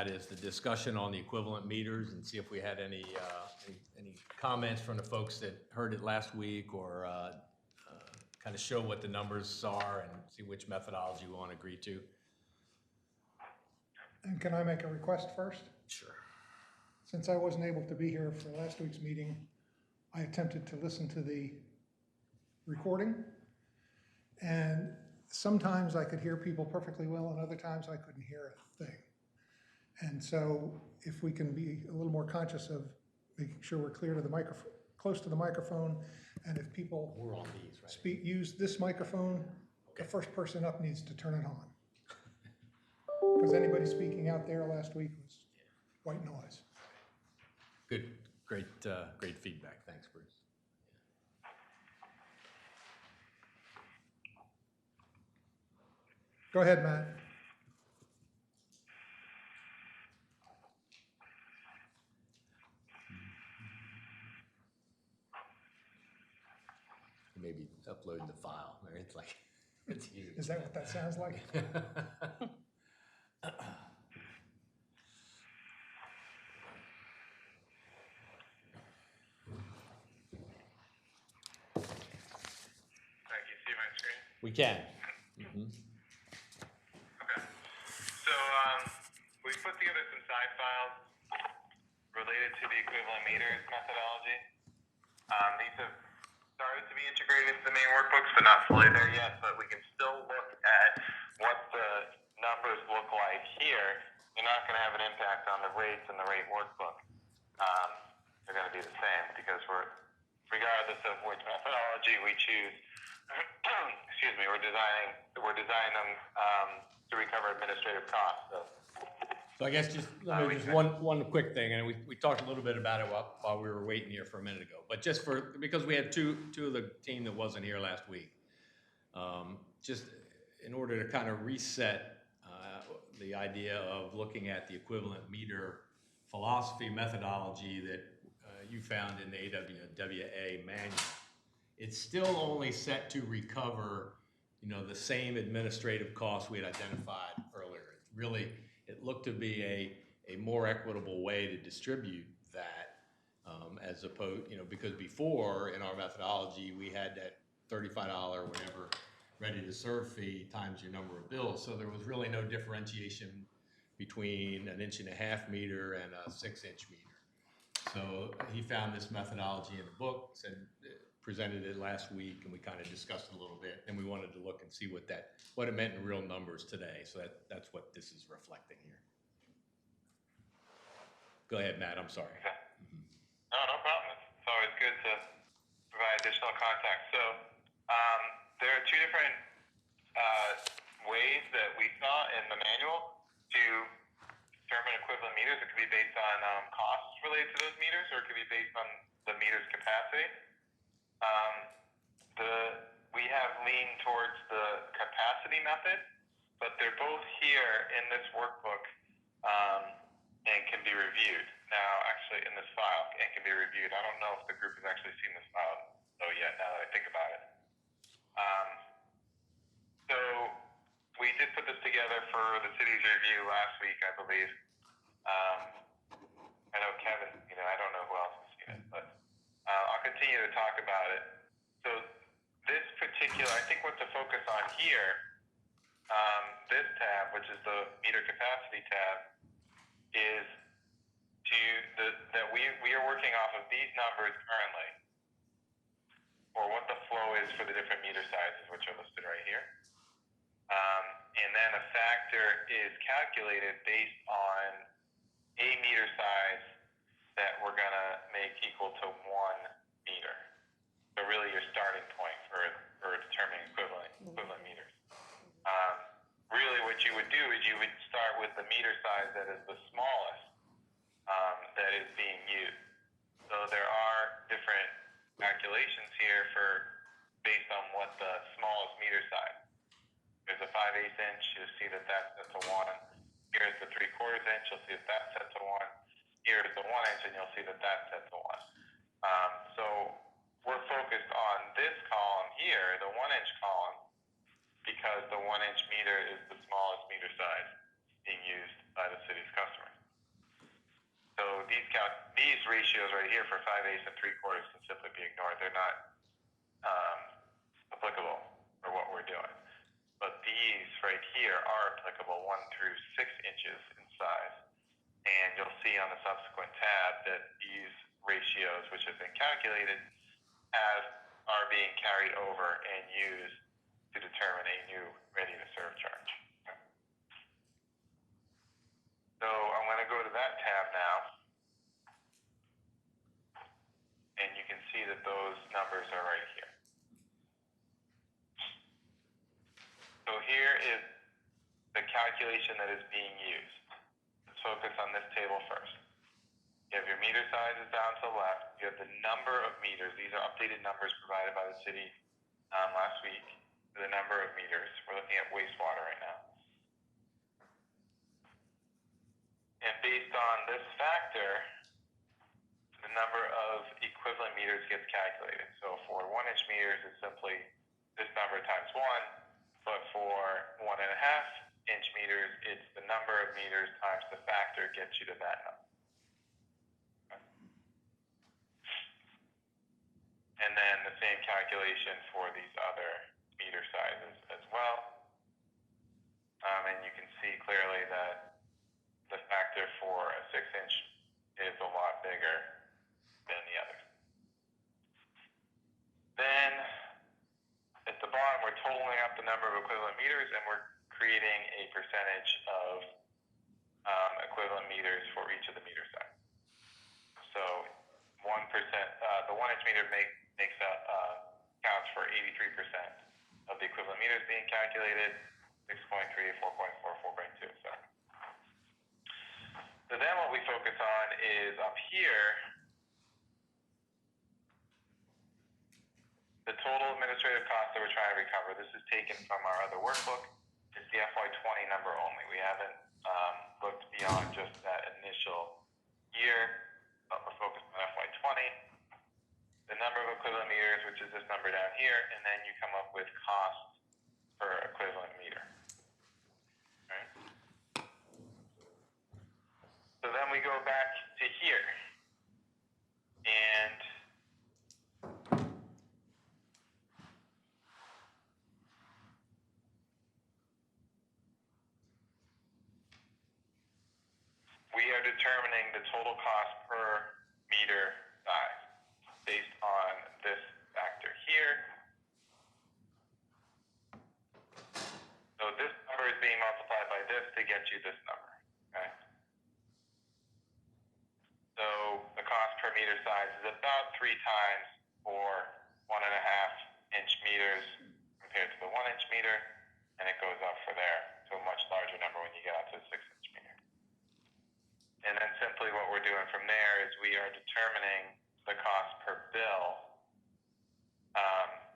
Matt, is the discussion on the equivalent meters and see if we had any comments from the folks that heard it last week, or kind of show what the numbers are and see which methodology we want to agree to. And can I make a request first? Sure. Since I wasn't able to be here for last week's meeting, I attempted to listen to the recording, and sometimes I could hear people perfectly well, and other times I couldn't hear a thing. And so if we can be a little more conscious of making sure we're clear to the microphone, close to the microphone, and if people We're on these, right? use this microphone, the first person up needs to turn it on. Because anybody speaking out there last week was white noise. Good, great feedback. Thanks, Bruce. Go ahead, Matt. Maybe upload the file. It's like, it's huge. Is that what that sounds like? We can. Okay. So we put together some side files related to the equivalent meters methodology. These have started to be integrated into the main workbooks, but not fully there yet. But we can still look at what the numbers look like here. They're not going to have an impact on the rates in the rate workbook. They're going to be the same because regardless of which methodology we choose, excuse me, we're designing them to recover administrative costs. So I guess just one quick thing, and we talked a little bit about it while we were waiting here for a minute ago. But just because we had two of the team that wasn't here last week, just in order to kind of reset the idea of looking at the equivalent meter philosophy methodology that you found in the AWWA manual. It's still only set to recover, the same administrative costs we had identified earlier. It looked to be a more equitable way to distribute that, as opposed, because before in our methodology we had that $35 whatever ready to serve fee times your number of bills. So there was really no differentiation between an 1.5 inch meter and a 6-inch meter. So he found this methodology in the book, presented it last week, and we kind of discussed it a little bit, and we wanted to look and see what it meant in real numbers today. So that's what this is reflecting here. Go ahead, Matt. I'm sorry. Okay. No problem. It's always good to provide additional context. So there are two different ways that we saw in the manual to determine equivalent meters. It could be based on costs related to those meters, or it could be based on the meter's capacity. We have leaned towards the capacity method, but they're both here in this workbook and can be reviewed. Now, actually, in this file, and can be reviewed. I don't know if the group has actually seen this file though yet, now that I think about it. So we did put this together for the city's review last week, I believe. I know Kevin, I don't know who else has seen it, but I'll continue to talk about it. So this particular, I think what to focus on here, this tab, which is the meter capacity tab, is that we are working off of these numbers currently, or what the flow is for the different meter sizes, which are listed right here. And then a factor is calculated based on a meter size that we're going to make equal to 1 meter. So really your starting point for determining equivalent meters. Really what you would do is you would start with the meter size that is the smallest that is being used. So there are different calculations here based on what the smallest meter size. There's a 5/8 inch, you'll see that that's set to 1. Here's the 3/4 inch, you'll see that that's set to 1. Here's the 1 inch, and you'll see that that's set to 1. So we're focused on this column here, the 1 inch column, because the 1 inch meter is the smallest meter size being used by the city's customers. these ratios right here for 5/8 and 3/4 can simply be ignored. They're not applicable for what we're doing. But these right here are applicable, 1 through 6 inches in size. And you'll see on the subsequent tab that these ratios, which have been calculated, are being carried over and used to determine a new ready-to-serve charge. So I'm going to go to that tab now, and you can see that those numbers are right here. So here is the calculation that is being used. Let's focus on this table first. You have your meter sizes down to the left. You have the number of meters. These are updated numbers provided by the city last week. The number of meters. We're looking at wastewater right now. And based on this factor, the number of equivalent meters gets calculated. So for 1-inch meters, it's simply this number times 1. But for 1.5-inch meters, it's the number of meters times the factor gets you to that number. And then the same calculation for these other meter sizes as well. And you can see clearly that the factor for a 6-inch is a lot bigger than the others. Then at the bottom, we're totaling up the number of equivalent meters, and we're creating a percentage of equivalent meters for each of the meter sizes. So 1%, the 1-inch meter counts for 83% of the equivalent meters being calculated, 6.3, 4.4, 4.2, so. So then what we focus on is up here, the total administrative costs that we're trying to recover. This is taken from our other workbook. It's the FY20 number only. We haven't looked beyond just that initial year, but we're focused on FY20. The number of equivalent meters, which is this number down here, and then you come up with cost per equivalent meter. Right? So then we go back to here, and we are determining the total cost per meter size based on this factor here. So this number is being multiplied by this to get you this number. Okay? So the cost per meter size is about 3 times for 1.5-inch meters compared to the 1-inch meter, and it goes up for there to a much larger number when you get out to the 6-inch meter. And then simply what we're doing from there is we are determining the cost per bill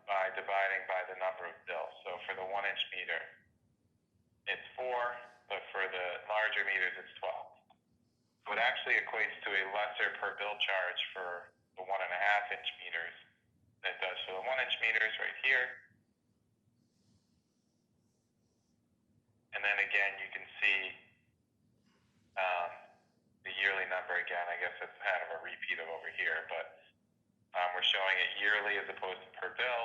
by dividing by the number of bills. So for the 1-inch meter, it's 4, but for the larger meters, it's 12. So it actually equates to a lesser per bill charge for the 1.5-inch meters than it does for the 1-inch meters right here. And then again, you can see the yearly number again. I guess it's kind of a repeat of over here, but we're showing it yearly as opposed to per bill.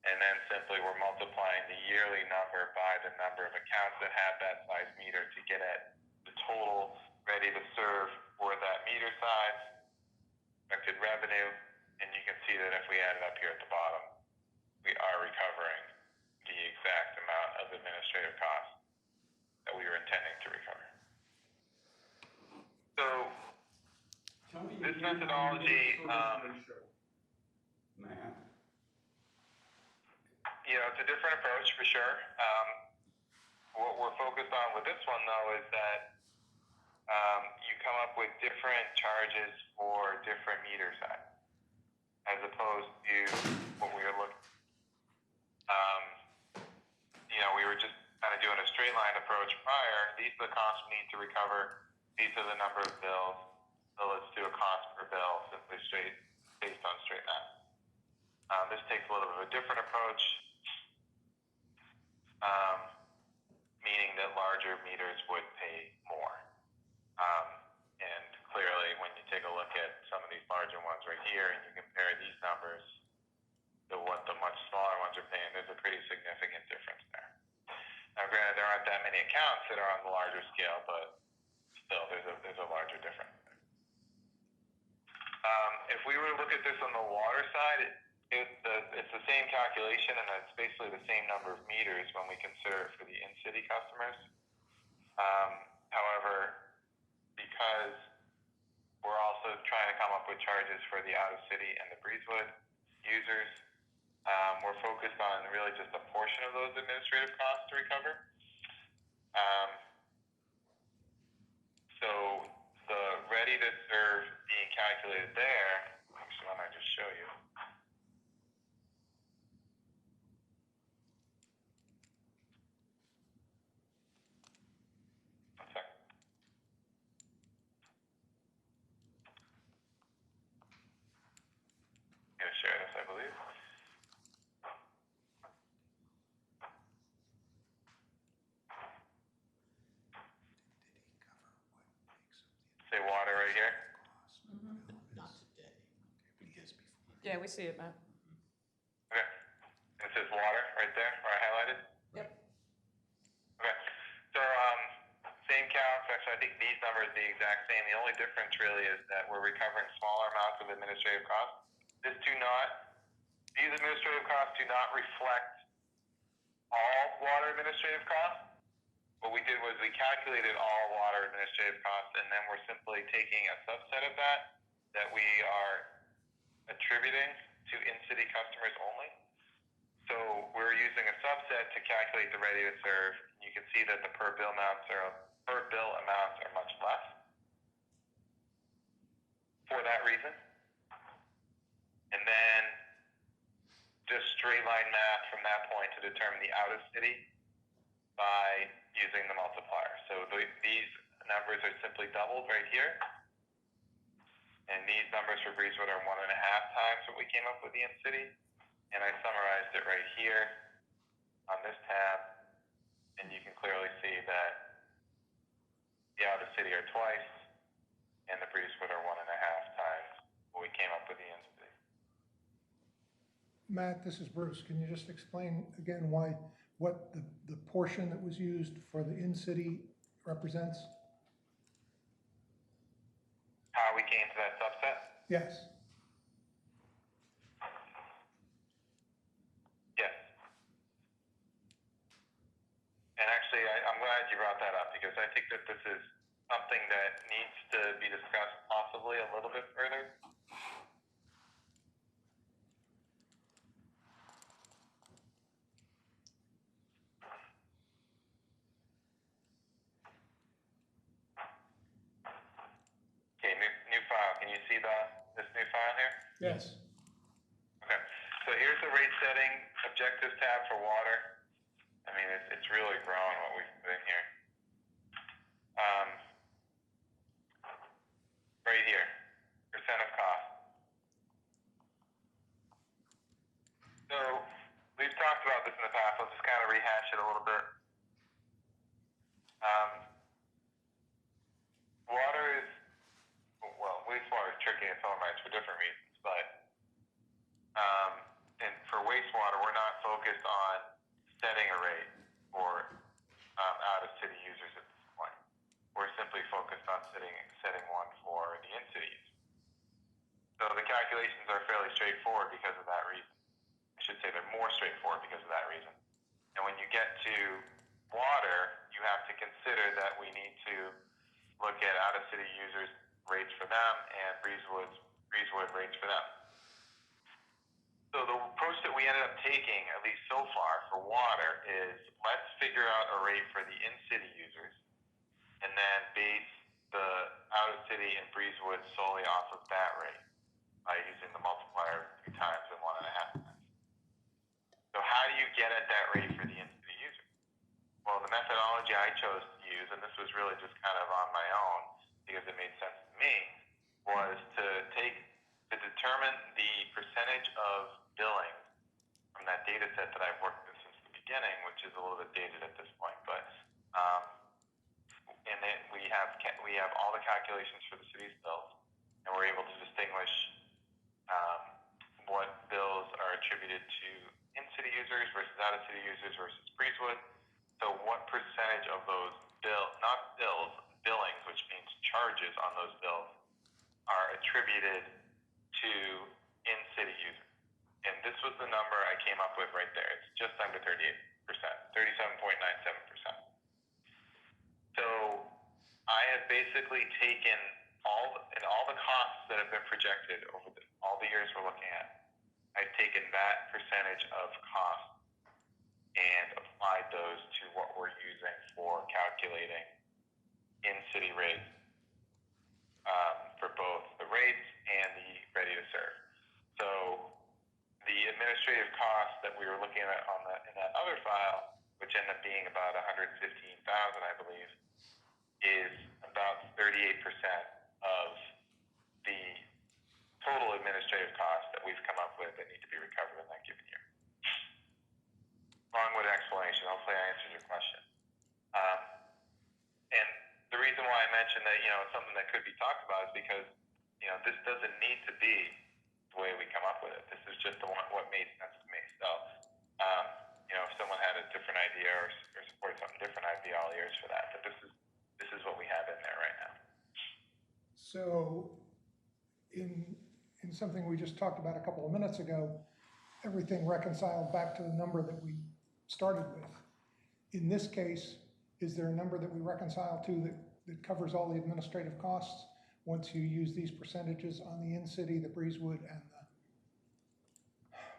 And then simply we're multiplying the yearly number by the number of accounts that have that size meter to get at the total ready to serve for that meter size, expected revenue. And you can see that if we add it up here at the bottom, we are recovering the exact amount of administrative costs that we were intending to recover. So this methodology, it's a different approach for sure. What we're focused on with this one though is that you come up with different charges for different meter sizes, as opposed to what we were looking. We were just kind of doing a straight line approach prior. These are the costs we need to recover. These are the number of bills. So let's do a cost per bill, simply based on straight math. This takes a little bit of a different approach, meaning that larger meters would pay more. And clearly amounts that are on the larger scale, but still, there's a larger difference. If we were to look at this on the water side, it's the same calculation, and it's basically the same number of meters when we consider it for the in-city customers. However, because we're also trying to come up with charges for the out-of-city and the Breezewood users, we're focused on really just a portion of those administrative costs to recover. So the ready to serve being calculated there, actually, why don't I just show you? One sec. I'm gonna share this, I believe. Say water right here. Not today. We did before. Yeah, we see it, Matt. Okay. It says water right there, where I highlighted. Yep. Okay. So, same calcs. Actually, I think these numbers are the exact same. The only difference really is that we're recovering smaller amounts of administrative costs. These administrative costs do not reflect all water administrative costs. What we did was we calculated all water administrative costs, and then we're simply taking a subset of that we are attributing to in-city customers only. So we're using a subset to calculate the ready to serve. You can see that the per bill amounts are much less for that reason. And then just straight line math from that point to determine the out of city by using the multiplier. So these numbers are simply doubled right here. And these numbers for Breezewood are 1.5 times what we came up with the in-city. And I summarized it right here on this tab. And you can clearly see that the out-of-city are twice, and the Breezewood are 1.5 times what we came up with the in-city. Matt, this is Bruce. Can you just explain again what the portion that was used for the in-city represents? How we came to that subset? Yes. Yes. And actually, I'm glad you brought that up, because I think that this is something that needs to be discussed possibly a little bit further. Okay, new file. Can you see this new file here? Yes. Okay, so here's the rate setting objectives tab for water. I mean, it's really grown what we've been here. Right here, percent of cost. So we've talked about this in the past. I'll just kind of rehash it a little bit. Wastewater is tricky in its own rights for different reasons, but and for wastewater, we're not focused on setting a rate for out-of-city users at this point. We're simply focused on setting one for the in-city users. So the calculations are fairly straightforward because of that reason. I should say they're more straightforward because of that reason. And when you get to water, you have to consider that we need to look at out-of-city users' rates for them and Breezewood rates for them. So the approach that we ended up taking, at least so far for water, is let's figure out a rate for the in-city users and then base the out-of-city and Breezewood solely off of that rate by using the multiplier 3 times and 1.5 times. So how do you get at that rate for the in-city user? Well, the methodology I chose to use, and this was really just kind of on my own because it made sense to me, was to determine the percentage of billing from that data set that I've worked with since the beginning, which is a little bit dated at this point, but and then we have all the calculations for the city's bills, and we're able to distinguish what bills are attributed to in-city users versus out-of-city users versus Breezewood. So what percentage of those billings, which means charges on those bills, are attributed to in-city users. And this was the number I came up with right there. It's just under 38%, 37.97%. So I have basically taken all the costs that have been projected over all the years we're looking at. I've taken that percentage of cost and applied those to what we're using for calculating in-city rates for both the rates and the ready to serve. So the administrative costs that we were looking at in that other file, which ended up being about $115,000, I believe, is about 38% of the total administrative costs that we've come up with that need to be recovered in that given year. Long-winded explanation. Hopefully I answered your question. And the reason why I mentioned that, it's something that could be talked about is because, this doesn't need to be the way we come up with it. This is just what made sense to me. So, if someone had a different idea or supported something different, I'd be all ears for that. But this is what we have in there right now. So in something we just talked about a couple of minutes ago, everything reconciled back to the number that we started with. In this case, is there a number that we reconcile to that covers all the administrative costs once you use these percentages on the in-city, the Breezewood, and the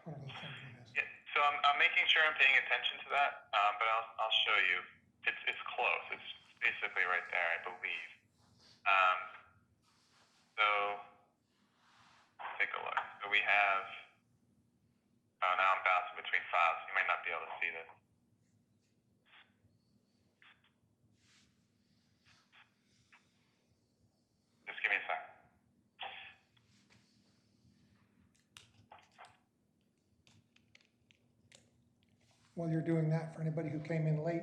whatever the third one is? Yeah, so I'm making sure I'm paying attention to that, but I'll show you. It's close. It's basically right there, I believe. So take a look. So we have. Oh, now I'm bouncing between files. You might not be able to see this. Just give me a sec. While you're doing that, for anybody who came in late,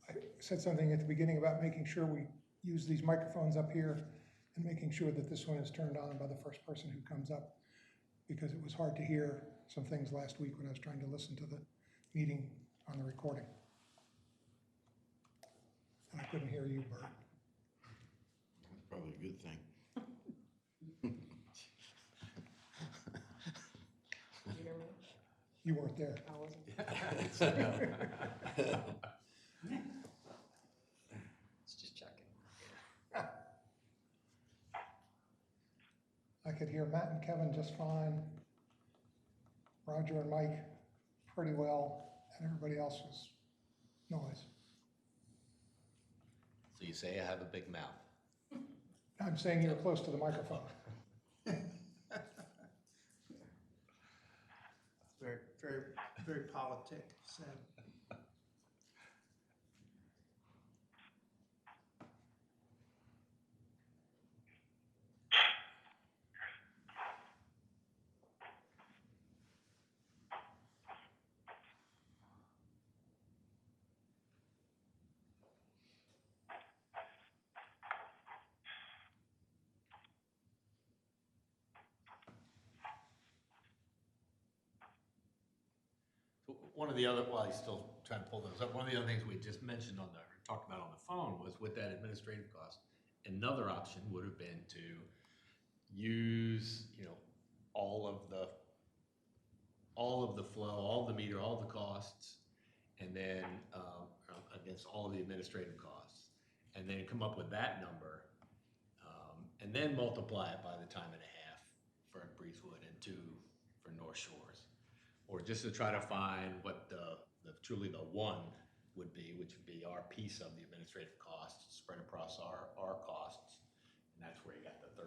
I said something at the beginning about making sure we use these microphones up here and making sure that this one is turned on by the first person who comes up, because it was hard to hear some things last week when I was trying to listen to the meeting on the recording. And I couldn't hear you, Bert. That's probably a good thing. You hear me? You weren't there. I wasn't. It's just checking. I could hear Matt and Kevin just fine. Roger and Mike pretty well, and everybody else was noise. So you say I have a big mouth. I'm saying you're close to the microphone. Very, very, very politic, so. One of the other, while he's still trying to pull those up, one of the other things we just mentioned talked about on the phone was with that administrative cost. Another option would have been to use, all of the flow, all the meter, all the costs, and then against all of the administrative costs, and then come up with that number, and then multiply it by the time and a half for Breezewood and 2 for North Shores. Or just to try to find what truly the one would be, which would be our piece of the administrative costs spread across our costs. And that's where you got the 39%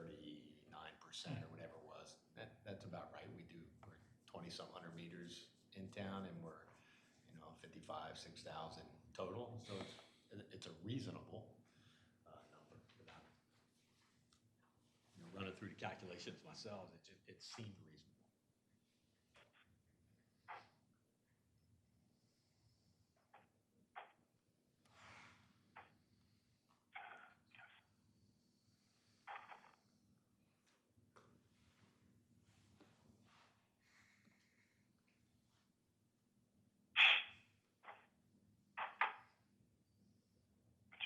or whatever it was. That's about right. We're 20-some hundred meters in town, and we're 55, 6,000 total. So it's a reasonable number. Without running through the calculations myself, it seemed reasonable.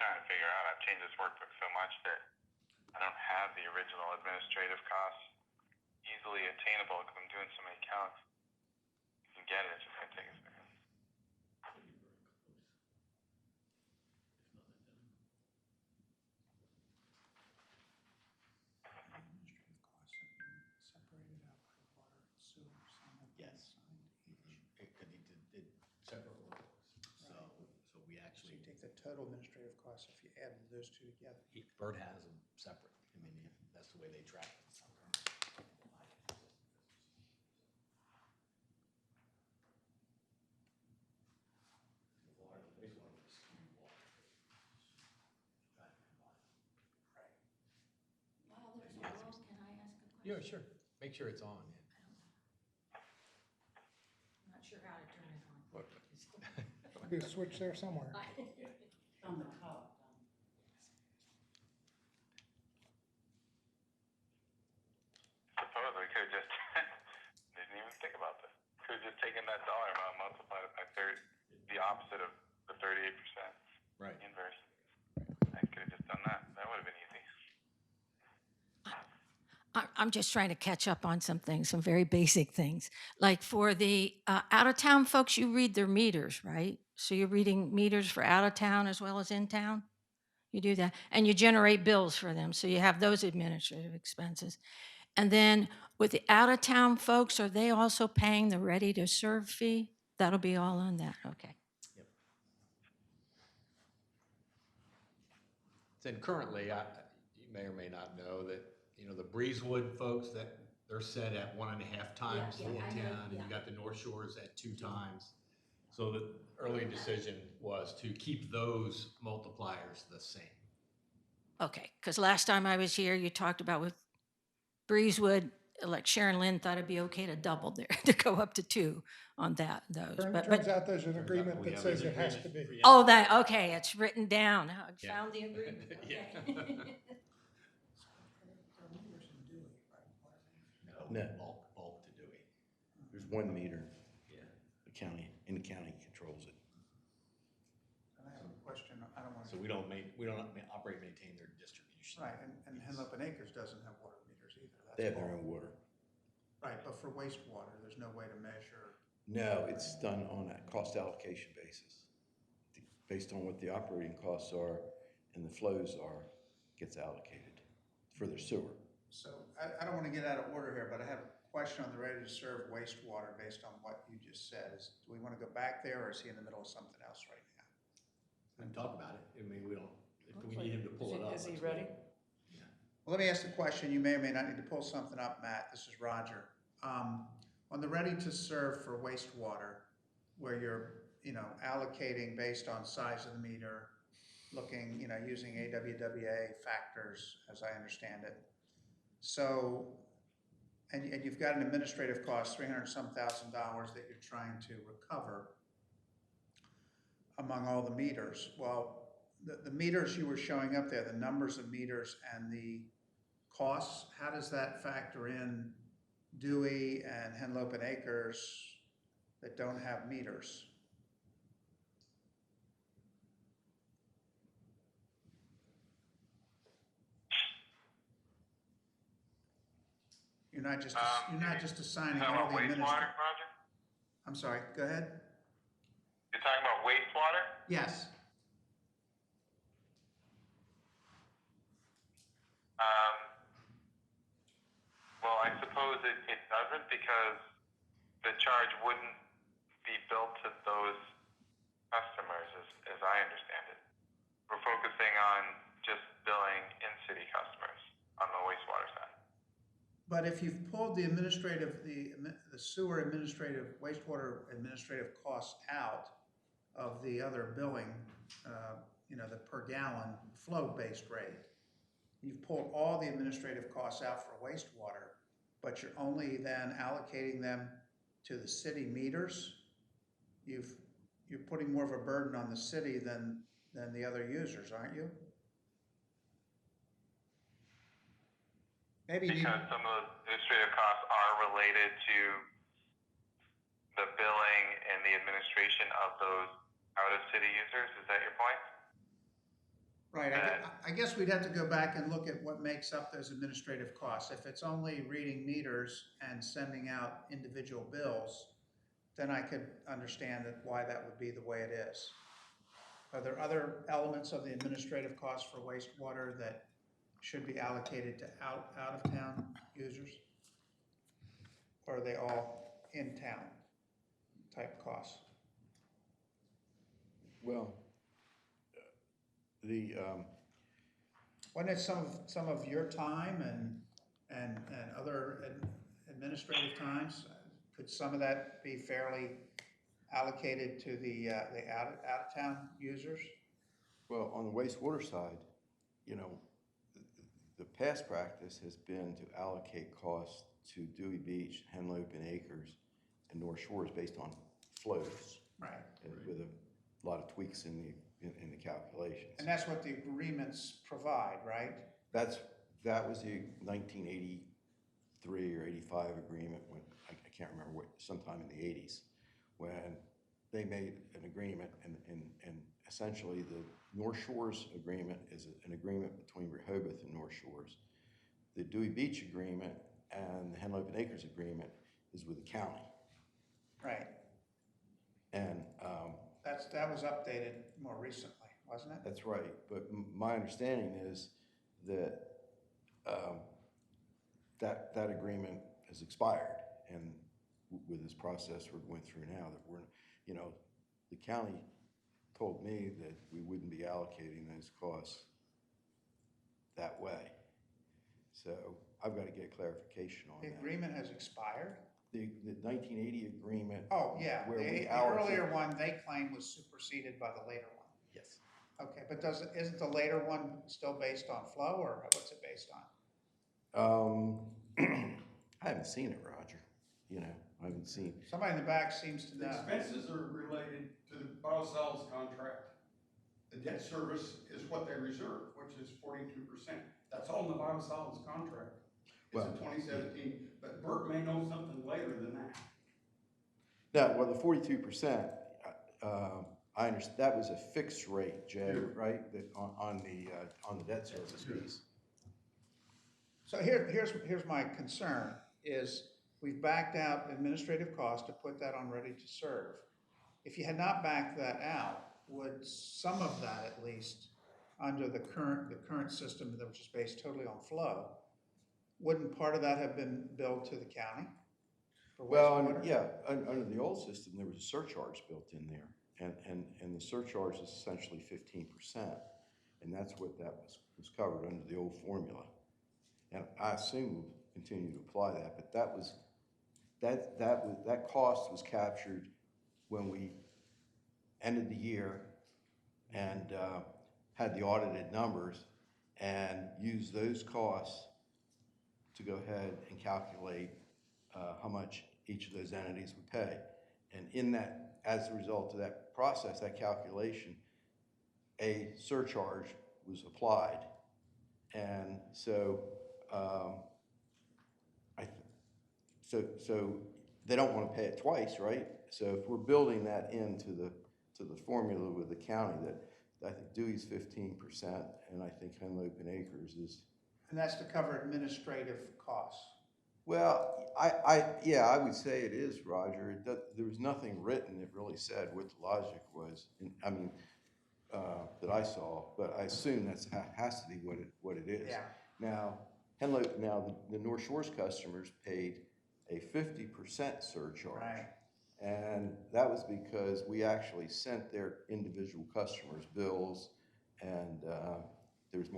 trying to figure out. I've changed this workbook so much that I don't have the original administrative costs easily attainable because I'm doing so many counts. You can get it, it's just gonna take a second. Administrative costs have been separated out by water and sewer, some have been Yes. assigned each. Because he did separate workbooks. So we So actually, you take the total administrative costs, if you add those two together. Bert has them separate. I mean, that's the way they track it. While there's a roll, can I ask a question? Yeah, sure. Make sure it's on. I'm not sure how to turn it on. Should be a switch there somewhere. On the top. Suppose we could just, didn't even think about this. Could have just taken that dollar amount, multiplied it by the opposite of the 38%. Right. Inverse. I could have just done that. That would have been easy. I'm just trying to catch up on some things, some very basic things. Like for the out-of-town folks, you read their meters, right? So you're reading meters for out-of-town as well as in-town? You do that. And you generate bills for them, so you have those administrative expenses. And then with the out-of-town folks, are they also paying the ready-to-serve fee? That'll be all on that, okay. And currently, you may or may not know that, the Breezewood folks, that they're set at 1.5 times Yeah, yeah, I know, in-town, and you yeah. got the North Shores at 2 times. So the early decision was to keep those multipliers the same. Okay, because last time I was here, you talked about with Breezewood, like Sharon Lynn thought it'd be okay to double there, to go up to 2 on those. Turns out there's an Turns out agreement we that have says an it has to agreement be. for- Oh, that, okay, it's written down. I Yeah. found the agreement. Yeah. Okay. There are meters in Dewey, right? Water meters. No. Bulk to Dewey. There's one meter. Yeah. The county controls it. And I have a question, I don't want So to. we don't operate, maintain their distribution. Right, and Henlopen Acres doesn't have water meters either. That's They have their all. own water. Right, but for wastewater, there's no way to measure. No, it's done on a cost allocation basis. Based on what the operating costs are and the flows are, gets allocated for their sewer. So I don't want to get out of order here, but I have a question on the ready-to-serve wastewater based on what you just said. Do we want to go back there, or is he in the middle of something else right now? We can talk about it. I mean, we don't, if we need him to pull it up. Is he let's ready? go. Well, let me ask the question. You may or may not need to pull something up, Matt. This is Roger. On the ready-to-serve for wastewater, where you're, allocating based on size of the meter, looking, using AWWA factors, as I understand it. So, and you've got an administrative cost, $300-some thousand that you're trying to recover among all the meters. Well, the meters you were showing up there, the numbers of meters and the costs, how does that factor in Dewey and Henlopen Acres that don't have meters? You're not just assigning Talking all about the wastewater, administrative. Roger? I'm sorry, go ahead. You're talking about wastewater? Yes. Well, I suppose it doesn't because the charge wouldn't be billed to those customers as I understand it. We're focusing on just billing in-city customers on the wastewater side. But if you've pulled the sewer administrative, wastewater administrative costs out of the other billing, the per gallon flow-based rate, you've pulled all the administrative costs out for wastewater, but you're only then allocating them to the city meters, you're putting more of a burden on the city than the other users, aren't you? Maybe you need, Because some of the administrative costs are related to the billing and the administration of those out-of-city users, is that your point? Right, I guess we'd have to go back and look at what makes up those administrative costs. If it's only reading meters and sending out individual bills, then I could understand why that would be the way it is. Are there other elements of the administrative costs for wastewater that should be allocated to out-of-town users? Or are they all in-town type costs? Well, the, Wasn't it some of your time and other administrative times? Could some of that be fairly allocated to the out-of-town users? well, on the wastewater side, you know, the past practice has been to allocate costs to Dewey Beach, Henlopen Acres, and North Shores based on flows. Right. With a lot of tweaks in the calculations. And that's what the agreements provide, right? That was the 1983 or 85 agreement when, I can't remember what, sometime in the 80s, when they made an agreement and essentially the North Shores agreement is an agreement between Rehoboth and North Shores. The Dewey Beach agreement and the Henlopen Acres agreement is with the county. Right. And That was updated more recently, wasn't it? that's right, but my understanding is that that agreement has expired, and with this process we're going through now, that we're, you know, the county told me that we wouldn't be allocating those costs that way. So I've got to get clarification on The that. agreement has expired? The 1980 agreement. Oh, yeah, Where we the allocate- earlier one they claimed was superseded by the later one. Yes. Okay, but isn't the later one still based on flow, or what's it based on? I haven't seen it, Roger. You know, I haven't seen. Somebody in the back seems to The know. expenses are related to the biosolids contract. The debt service is what they reserve, which is 42%. That's all in the biosolids contract. It's Well- in 2017, but Bert may know something later than that. No, well, the 42%, I understand, that was a fixed rate, Jay, right? That on the debt service piece. So here's my concern, is we've backed out administrative costs to put that on ready to serve. If you had not backed that out, would some of that at least, under the current system that was just based totally on flow, wouldn't part of that have been billed to the county for wastewater? Yeah, under the old system, there was a surcharge built in there. And the surcharge is essentially 15%. And that's what that was covered under the old formula. And I assume we'll continue to apply that, but that cost was captured when we ended the year and had the audited numbers and used those costs to go ahead and calculate how much each of those entities would pay. And in that, as a result of that process, that calculation, a surcharge was applied. And so, so they don't want to pay it twice, right? So if we're building that into the formula with the county, that I think Dewey's 15%, and I think Henlopen Acres is. And that's to cover administrative costs. Well, yeah, I would say it is, Roger. There was nothing written that really said what the logic was. I mean, that I saw, but I assume that has to be what it is. Yeah. Now, the North Shores customers paid a 50% surcharge. Right. And that was because we actually sent their individual customers bills, and there was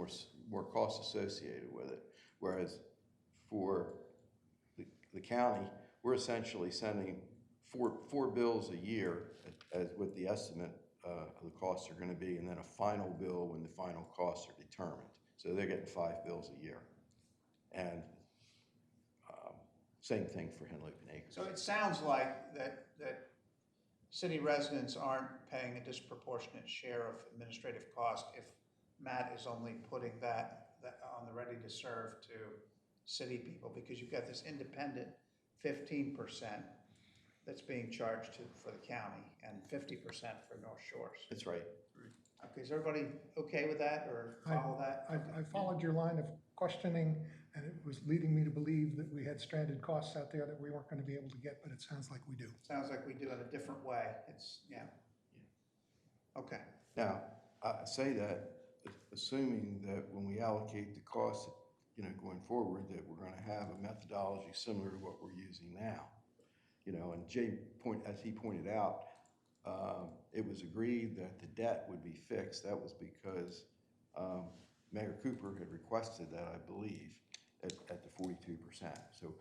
more costs associated with it. Whereas for the county, we're essentially sending four bills a year as what the estimate of the costs are going to be, and then a final bill when the final costs are determined. So they're getting 5 bills a year. And same thing for Henlopen Acres. So it sounds like that city residents aren't paying a disproportionate share of administrative cost if Matt is only putting that on the ready to serve to city people, because you've got this independent 15% that's being charged for the county and 50% for North Shores. That's right. Okay, is everybody okay with that or follow that? I followed your line of questioning, and it was leading me to believe that we had stranded costs out there that we weren't gonna be able to get, but it sounds like we do. Sounds like we do it a different way. It's, yeah. Okay, Now, I say that assuming that when we allocate the costs, you know, going forward, that we're gonna have a methodology similar to what we're using now. You know, and as he pointed out, it was agreed that the debt would be fixed. That was because Mayor Cooper had requested that, I believe, at the 42%. So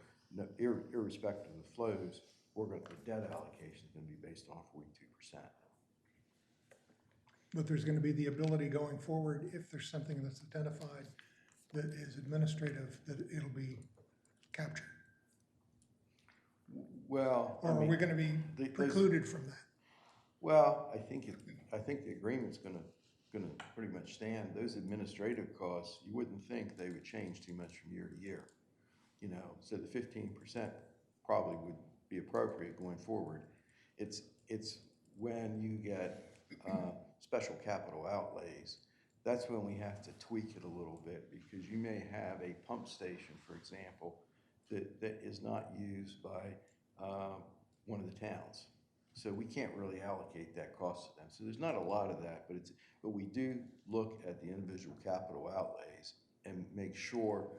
irrespective of the flows, the debt allocation is gonna be based on 42%. But there's gonna be the ability going forward, if there's something that's identified that is administrative, that it'll be captured. Well, Or are we gonna be precluded from that? Well, I think the agreement's gonna pretty much stand. Those administrative costs, you wouldn't think they would change too much from year to year. You know, so the 15% probably would be appropriate going forward. It's when you get special capital outlays, that's when we have to tweak it a little bit, because you may have a pump station, for example, that is not used by one of the towns. So we can't really allocate that cost to them. So there's not a lot of that, but we do look at the individual capital outlays and make sure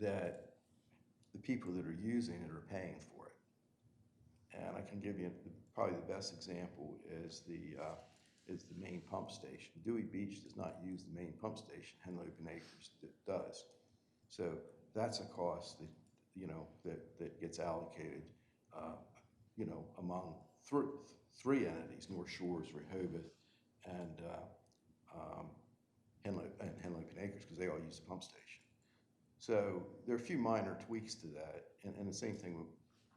that the people that are using it are paying for it. And I can give you probably the best example is the main pump station. Dewey Beach does not use the main pump station. Henlopen Acres does. So that's a cost that, you know, that gets allocated, you know, among three entities: North Shores, Rehoboth, and Henlopen Acres, because they all use the pump station. So there are a few minor tweaks to that, and the same thing would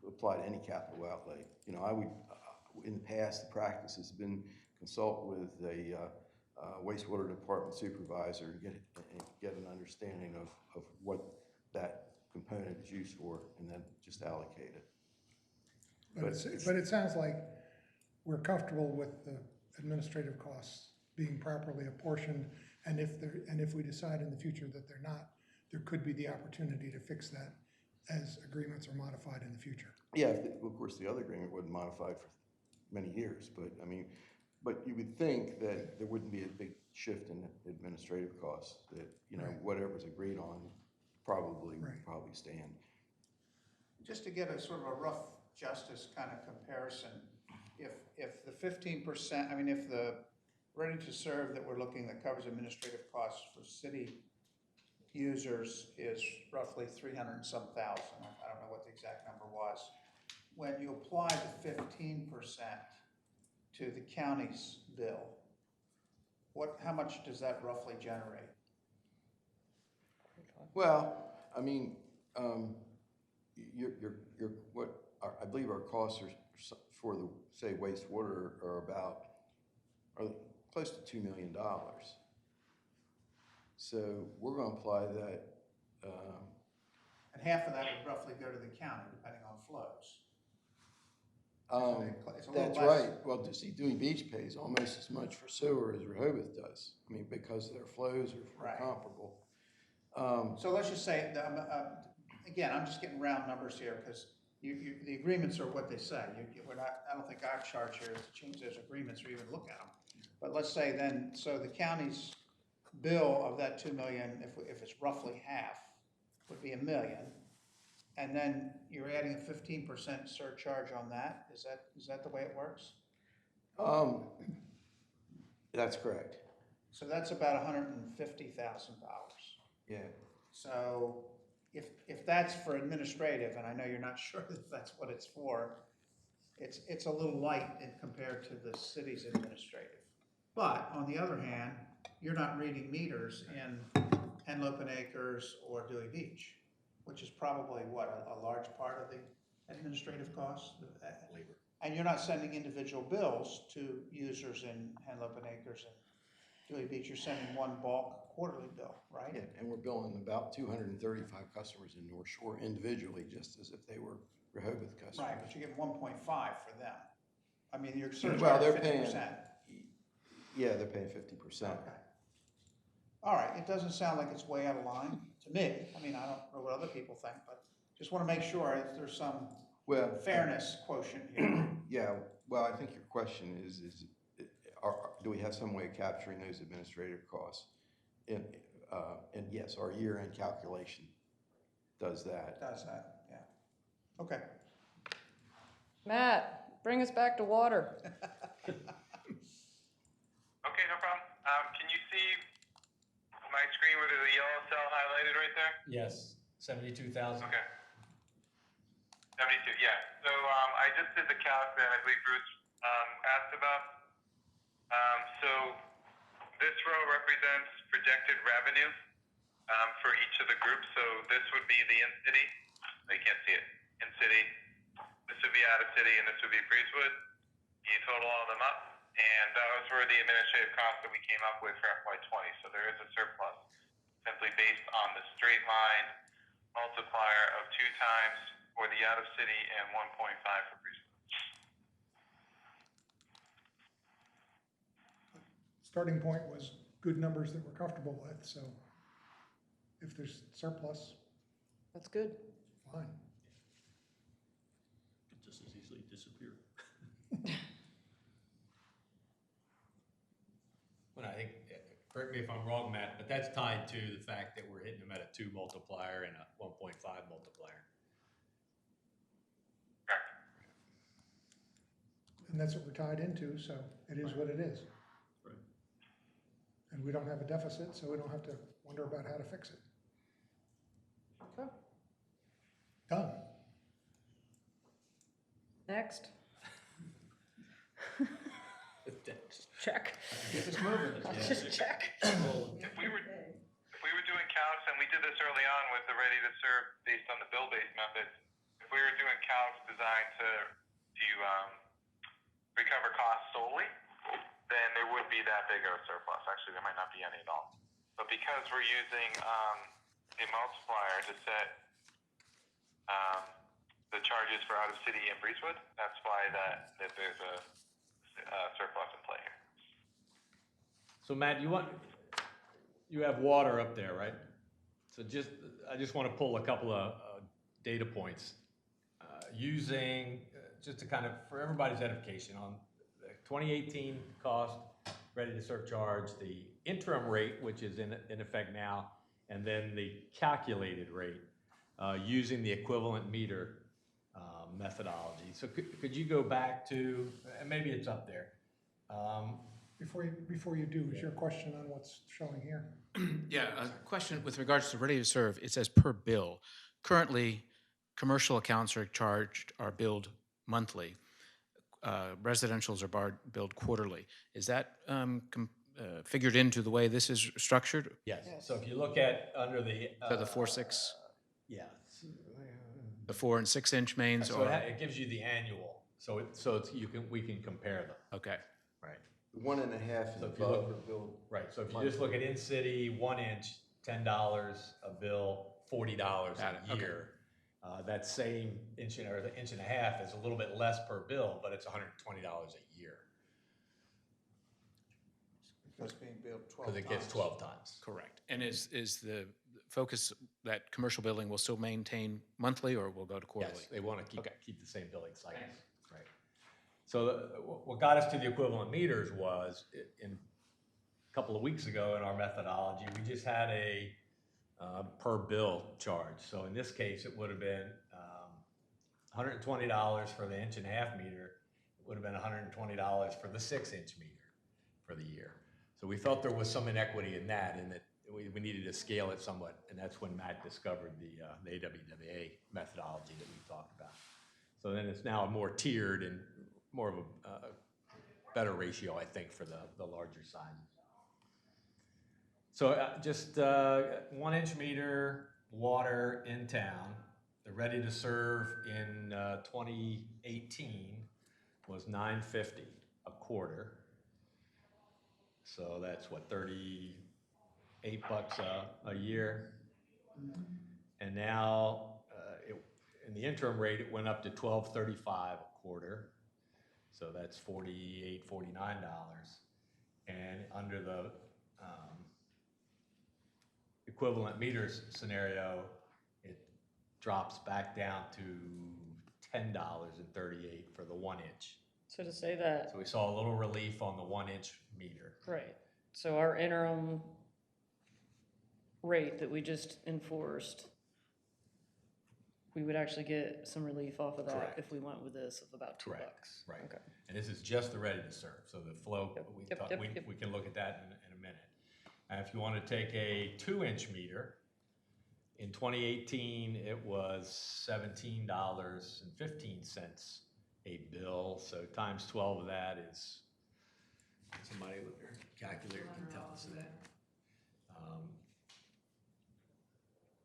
apply to any capital outlay. You know, I would, in the past, the practice has been consult with a wastewater department supervisor and get an understanding of what that component is used for, and then just allocate it. But it sounds like we're comfortable with the administrative costs being properly apportioned, and if we decide in the future that they're not, there could be the opportunity to fix that as agreements are modified in the future. Yeah, of course, the other agreement wasn't modified for many years, but I mean, but you would think that there wouldn't be a big shift in administrative costs, that, you know, Right. whatever's agreed on probably Right. stand. just to get a sort of a rough justice kind of comparison, if the 15%, I mean, if the ready to serve that we're looking that covers administrative costs for city users is roughly 300 and some thousand, I don't know what the exact number was. When you apply the 15% to the county's bill, how much does that roughly generate? Well, I mean, I believe our costs are for the, say, wastewater are close to $2 million. So we're going to apply that. And half of that would roughly go to the county, depending on flows. It's a little That's less. right. Well, see, Dewey Beach pays almost as much for sewer as Rehoboth does. I mean, because their flows are Right. comparable. So let's just say, again, I'm just getting round numbers here, because the agreements are what they say. I don't think our charge here is to change those agreements or even look at them. But let's say then, so the county's bill of that 2 million, if it's roughly half, would be $1 million. And then you're adding a 15% surcharge on that. Is that the way it works? That's correct. So that's about $150,000. Yeah. So if that's for administrative, and I know you're not sure if that's what it's for, it's a little light compared to the city's administrative. But on the other hand, you're not reading meters in Henlopen Acres or Dewey Beach, which is probably what, a large part of the administrative costs? Labor. And you're not sending individual bills to users in Henlopen Acres and Dewey Beach. You're sending one bulk quarterly bill, right? Yeah, and we're billing about 235 customers in North Shore individually, just as if they were Rehoboth customers. Right, but you get 1.5 for them. I mean, you're Well, they're surcharging paying. 50%. Yeah, they're paying 50%. Okay. All right, it doesn't sound like it's way out of line to me. I mean, I don't know what other people think, but just want to make sure that there's some Well, fairness quotient here. yeah, well, I think your question is, do we have some way of capturing those administrative costs? And yes, our year-end calculation does that. Does that, yeah. Okay. Matt, bring us back to water. Okay, no problem. Can you see my screen with the yellow cell highlighted right there? Yes, 72,000. Okay. 72, yeah. So I just did the calc that I believe Bruce asked about. So this row represents projected revenue for each of the groups. So this would be the in-city. They can't see it. In-city. This would be out-of-city, and this would be Breezewood. You total all of them up, and those were the administrative costs that we came up with for FY20. So there is a surplus simply based on the straight line multiplier of 2 times for the out-of-city and 1.5 for Breezewood. Starting point was good numbers that we're comfortable with, so if there's surplus, That's good. fine. Could just as easily disappear. Well, I think, correct me if I'm wrong, Matt, but that's tied to the fact that we're hitting them at a 2 multiplier and a 1.5 multiplier. Correct. And that's what we're tied into, so it is what it is. Right. And we don't have a deficit, so we don't have to wonder about how to fix it. Okay. Done. Next. Check. Get this moving. Just check. If we were doing calcs, and we did this early on with the ready to serve based on the bill-based method, if we were doing calcs designed to recover costs solely, then there would be that big of a surplus. Actually, there might not be any at all. But because we're using a multiplier to set the charges for out-of-city and Breezewood, that's why that there's a surplus in play here. So Matt, you have water up there, right? So I just want to pull a couple of data points using, just to kind of, for everybody's edification, on the 2018 cost, ready to serve charge, the interim rate, which is in effect now, and then the calculated rate using the equivalent meter methodology. So could you go back to, and maybe it's up there. Before you do, is your question on what's showing here? Yeah, a question with regards to ready to serve. It says per bill. Currently, commercial accounts are billed monthly. Residentials are billed quarterly. Is that figured into the way this is structured? Yes. So if you look at under the So the 4/6, yeah. the 4 and 6 inch mains, So or it gives you the annual. So we can compare them. okay, Right. 1.5 and So if you above look- are billed. Right. So if you just look at in-city, 1 inch, $10 a bill, $40 Got it, a okay. year. That same inch or the inch and a half is a little bit less per bill, but it's $120 a year Because it's being billed 12 because times. it gets 12 times. correct. And is the focus that commercial billing will still maintain monthly, or will go to quarterly? Yes, they want to Okay. keep the same billing cycle. Right. So what got us to the equivalent meters was in a couple of weeks ago in our methodology, we just had a per bill charge. So in this case, it would have been $120 for the inch and a half meter. It would have been $120 for the 6 inch meter for the year. So we felt there was some inequity in that, and that we needed to scale it somewhat, and that's when Matt discovered the AWWA methodology that we talked about. So then it's now more tiered and more of a better ratio, I think, for the larger sizes. So just 1 inch meter water in town, the ready to serve in 2018 was $9.50 a quarter. So that's what, $38 a year. And now in the interim rate, it went up to $12.35 a quarter. So that's $48, $49. And under the equivalent meters scenario, it drops back down to $10.38 for the 1 inch. So to say that, So we saw a little relief on the 1 inch meter. right, so our interim rate that we just enforced, we would actually get some relief off of that Correct. if we went with this of about $2. Right. Okay. And this is just the ready to serve. So the flow, Yep. we can look at that in a minute. And if you want to take a 2-inch meter, in 2018, it was $17.15 a bill. So times 12 of that is, somebody with their calculator can tell us that.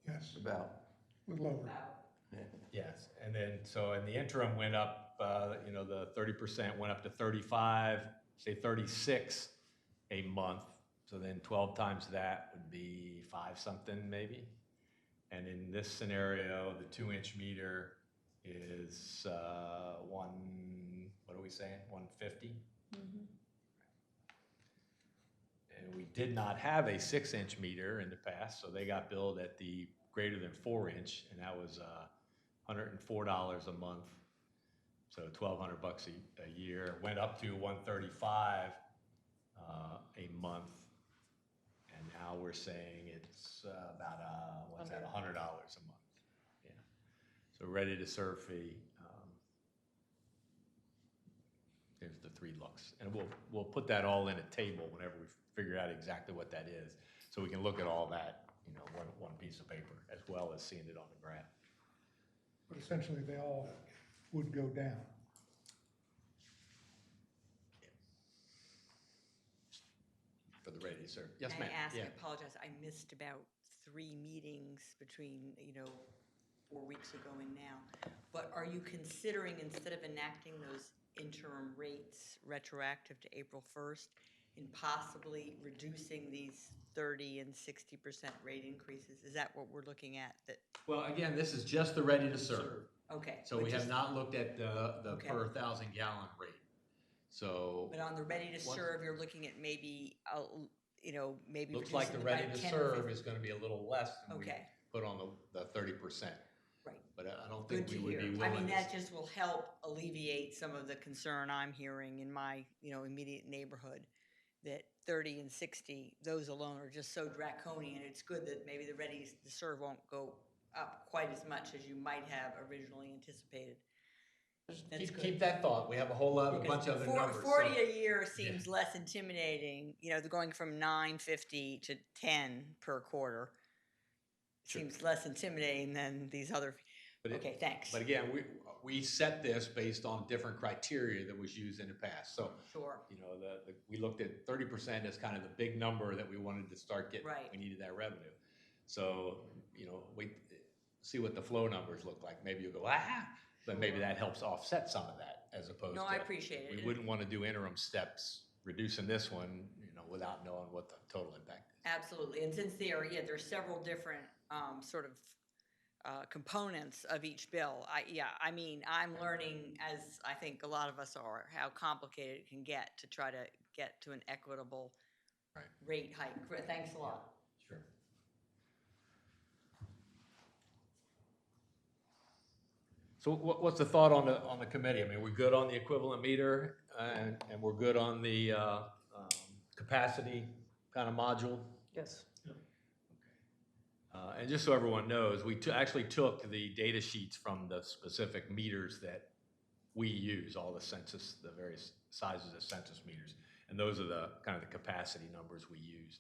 Yes, About, lower. Yes, and then, so in the interim went up, the 30% went up to 35, say 36 a month. So then 12 times that would be 5 something maybe. And in this scenario, the 2-inch meter is what are we saying? 150. And we did not have a 6-inch meter in the past, so they got billed at the greater than 4-inch, and that was $104 a month, so $1,200 a year. Went up to $135 a month, and now we're saying it's about $100 a month. Yeah. So ready to serve fee. There's the 3 looks, and we'll put that all in a table whenever we figure out exactly what that is, so we can look at all that, one piece of paper, as well as seeing it on the graph. But essentially, they all would go down. For the ready to serve. Yes, Can ma'am. I ask, Yeah. I apologize, I missed about 3 meetings between, 4 weeks ago and now. But are you considering, instead of enacting those interim rates retroactive to April 1st, in possibly reducing these 30 and 60% rate increases? Is that what we're looking at? Well, again, this is just the ready to serve. Okay. So we which have is- not looked at the Okay. per 1,000 gallon rate. So But on the ready to Once- serve, you're looking at maybe, maybe looks like the reducing it ready by to 10 or serve 15. is gonna be a little less than we Okay. put on the 30%. Right. But I don't think Good we to would hear. be I willing mean, to. that just will help alleviate some of the concern I'm hearing in my, immediate neighborhood, that 30 and 60, those alone are just so draconian. It's good that maybe the ready to serve won't go up quite as much as you might have originally anticipated. That's good. Keep that thought. We have a whole lot, a bunch of other numbers. 40 a year seems less intimidating, they're going from 950 to 10 per quarter. Sure. Seems less intimidating than these other, okay, thanks. But again, we set this based on different criteria that was used in the past. So, Sure. we looked at 30% as kind of the big number that we wanted to start getting. Right. We needed that revenue. So, we see what the flow numbers look like. Maybe you'll go, but maybe that helps offset some of that, as opposed to. No, I appreciate it. We wouldn't want to do interim steps, reducing this one, without knowing what the total impact is. Absolutely, and since there's several different sort of components of each bill. I'm learning, as I think a lot of us are, how complicated it can get to try to get to an equitable Right. rate hike. Thanks a lot. Sure. So what's the thought on the committee? I mean, we're good on the equivalent meter, and we're good on the capacity kind of module? Yes. And just so everyone knows, we actually took the data sheets from the specific meters that we use, all the census, the various sizes of census meters. And those are the kind of the capacity numbers we used,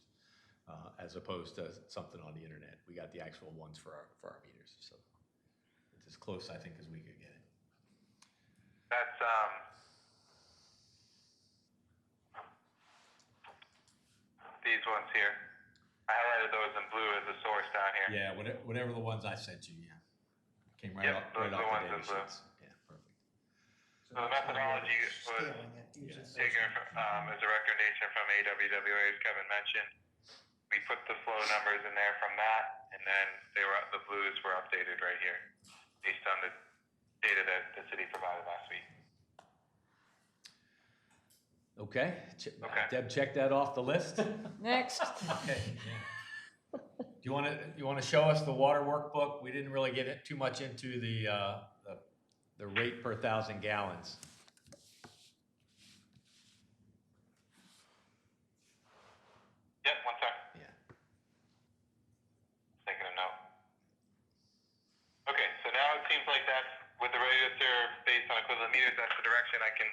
as opposed to something on the internet. We got the actual ones for our meters, so it's as close, I think, as we could get it. That's, these ones here. I highlighted those in blue as a source down here. Yeah, whatever the ones I sent you, yeah. Came right Yep, off those are the ones the in data blue. sheets. Yeah, perfect. So the methodology was Scaling it, using those taken as a recommendation from AWWA, as Kevin mentioned. We put the flow numbers in there from that, and then the blues were updated right here, based on the data that the city provided last week. Okay, Okay. Deb, check that off the list. Next. Okay. Do you want to show us the water workbook? We didn't really get too much into the rate per 1,000 gallons. Yep, one sec. Yeah. Taking a note. Okay, so now it seems like that's, with the ready to serve based on equivalent meters, that's the direction I can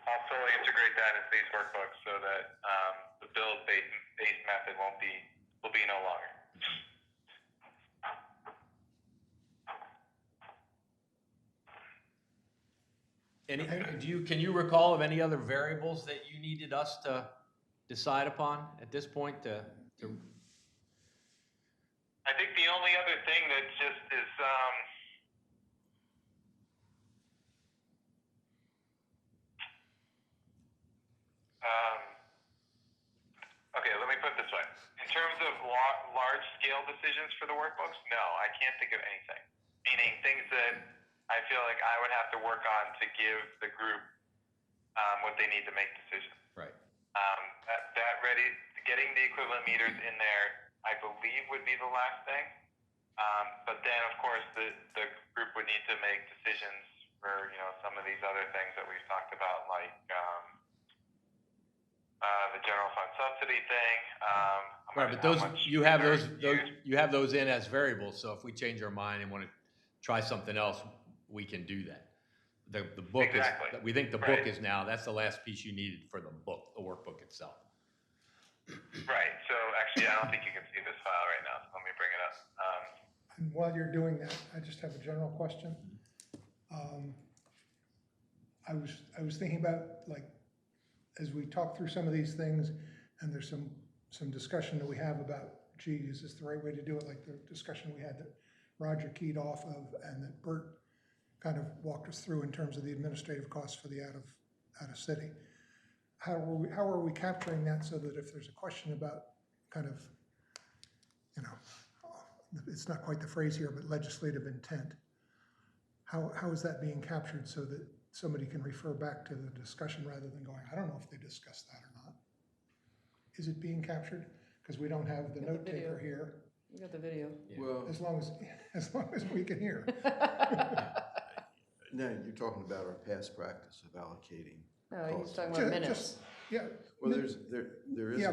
also integrate that into these workbooks so that the bills-based method will be no longer. Can you recall of any other variables that you needed us to decide upon at this point to I think the only other thing that just is, okay, let me put it this way. In terms of large-scale decisions for the workbooks, no, I can't think of anything. Meaning things that I feel like I would have to work on to give the group what they need to make decisions. right? Getting the equivalent meters in there, I believe would be the last thing. But then, of course, the group would need to make decisions for, some of these other things that we've talked about, like the general fund subsidy thing. Right, but you have those in as variables. So if we change our mind and want to try something else, we can do that. The book Exactly. we think the book is now. That's the last piece you needed for the book, the workbook itself. Right. So actually, I don't think you can see this file right now. So let me bring it up. And while you're doing that, I just have a general question. I was thinking about, like, as we talk through some of these things, and there's some discussion that we have about, gee, is this the right way to do it? Like the discussion we had that Roger keyed off of, and that Bert kind of walked us through in terms of the administrative costs for the out of city. How are we capturing that so that if there's a question about kind of, it's not quite the phrase here, but legislative intent, how is that being captured so that somebody can refer back to the discussion rather than going, I don't know if they discussed that or not? Is it being captured? Because we don't have the note taker here. We got the video. Yeah. Well, as long as we can hear. No, you're talking about our past practice of allocating No, he's costs. talking about minutes. Yeah. Well, there is. Yeah,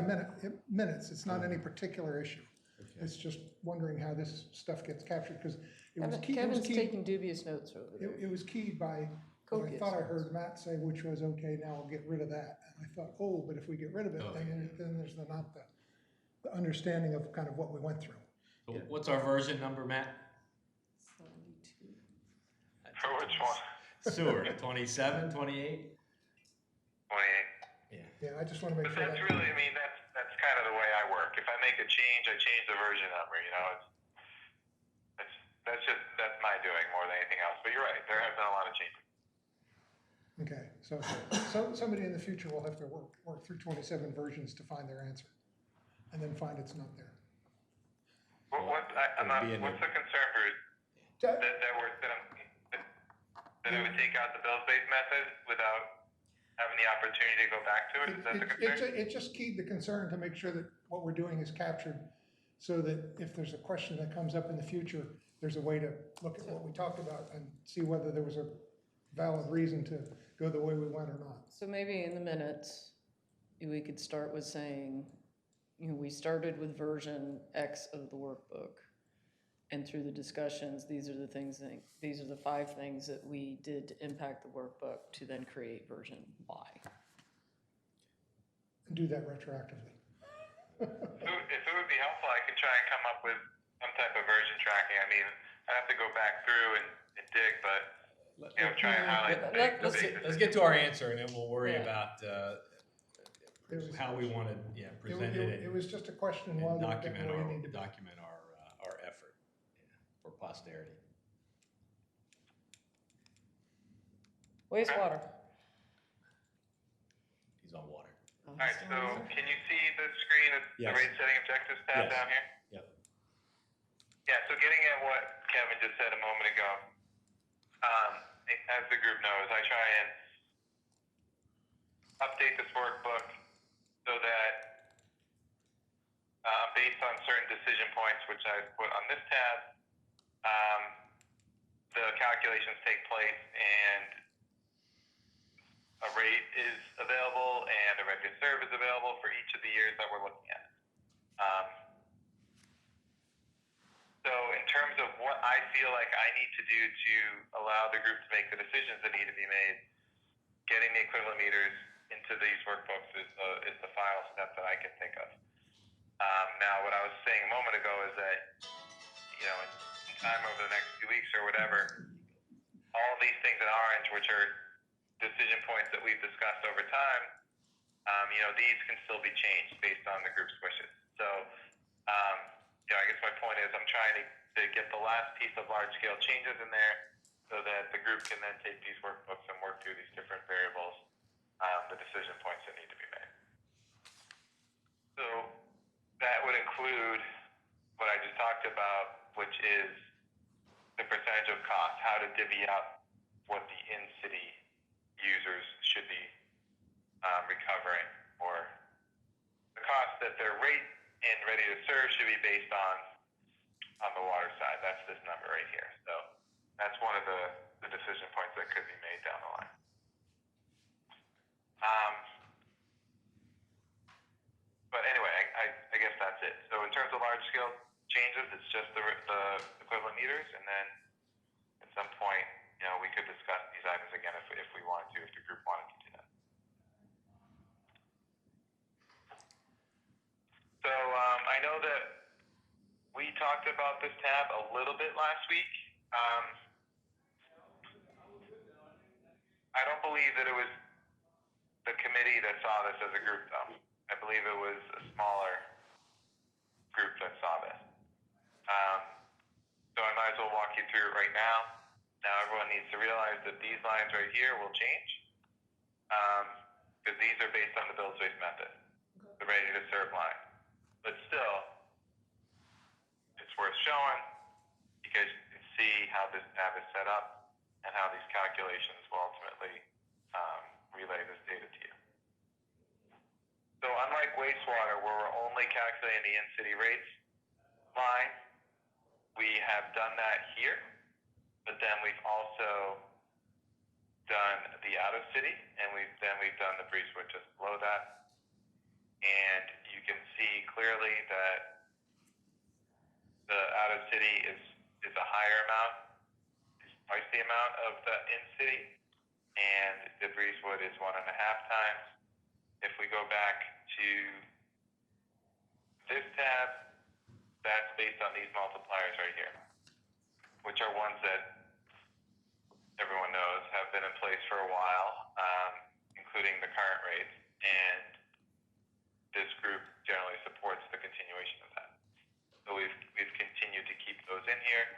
minutes. It's not any particular issue. Okay. It's just wondering how this stuff gets captured, because it was keyed. Kevin's taking dubious notes over there. It was keyed by what I Copious thought I notes. heard Matt say, which was, okay, now I'll get rid of that. And I thought, oh, but if we get rid of it, then there's not the understanding of kind of what we went through. So what's our version number, Matt? 72. For which one? Sewer, 27, 28? 28. Yeah, I just want to make But sure that's that. really, that's kind of the way I work. If I make a change, I change the version number. That's my doing more than anything else. But you're right, there have been a lot of changes. Okay, so somebody in the future will have to work through 27 versions to find their answer, and then find it's not there. What's the concern for that it would take out the bills-based method without having the opportunity to go back to it? Is that the concern? It just keyed the concern to make sure that what we're doing is captured, so that if there's a question that comes up in the future, there's a way to look at what we talked about and see whether there was a valid reason to go the way we went or not. So maybe in the minutes, we could start with saying, we started with version X of the workbook. And through the discussions, these are the 5 things that we did to impact the workbook to then create version Y. And do that retroactively. If it would be helpful, I could try and come up with some type of version tracking. I'd have to go back through and dig, but try and highlight the big Let's get to our answer, and then we'll worry about how we want to present it. It was just a question while and you're document where you need to be. our effort for posterity. Wastewater. He's on water. All right, so can you see the screen of the Yes. rate setting objectives tab Yes. down here? Yep. Yeah, so getting at what Kevin just said a moment ago, as the group knows, I try and update this workbook so that based on certain decision points, which I put on this tab, the calculations take place and a rate is available and a ready to serve is available for each of the years that we're looking at. So in terms of what I feel like I need to do to allow the group to make the decisions that need to be made, getting the equivalent meters into these workbooks is the final step that I can think of. Now, what I was saying a moment ago is that, in time over the next few weeks or whatever, all these things in orange, which are decision points that we've discussed over time, these can still be changed based on the group's wishes. So, I guess my point is I'm trying to get the last piece of large-scale changes in there so that the group can then take these workbooks and work through these different variables, the decision points that need to be made. So that would include what I just talked about, which is the percentage of cost, how to divvy up what the in-city users should be recovering, or the cost that their rate and ready to serve should be based on the water side. That's this number right here. So that's one of the decision points that could be made down the line. But anyway, I guess that's it. So in terms of large scale changes, it's just the equivalent meters, and then at some point, we could discuss these items again if we wanted to, if the group wanted to do that. So I know that we talked about this tab a little bit last week. I don't believe that it was the committee that saw this as a group, though. I believe it was a smaller group that saw this. So I might as well walk you through it right now. Now everyone needs to realize that these lines right here will change because these are based on the build space method, the ready to serve line. But still, it's worth showing because you can see how this tab is set up and how these calculations will ultimately relay this data to you. So unlike wastewater, where we're only calculating the in-city rates line, we have done that here, but then we've also done the out-of-city, and we've done the Breezewood just below that. And you can see clearly that the out-of-city is a higher amount, is twice the amount of the in-city, and the Breezewood is 1.5 times. If we go back to this tab, that's based on these multipliers right here, which are ones that everyone knows have been in place for a while, including the current rates, and this group generally supports the continuation of that. So we've continued to keep those in here,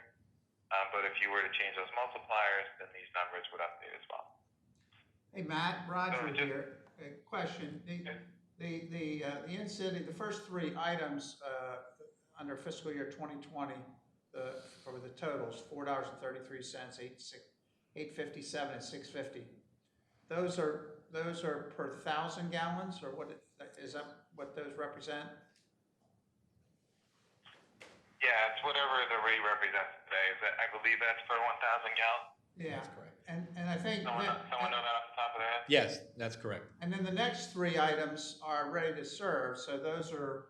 but if you were to change those multipliers, then these numbers would update as well. Hey, Matt, Roger here. A question. The in-city, the first three items under fiscal year 2020 for the totals, $4.33, $8.57, and $6.50. Those are per 1,000 gallons, or what is that? What those represent? Yeah, it's whatever the rate represents today. I believe that's per 1,000 gallons. Yeah, That's correct. and I think Someone know that off the top of their head? Yes, that's correct. and then the next three items are ready to serve. So those are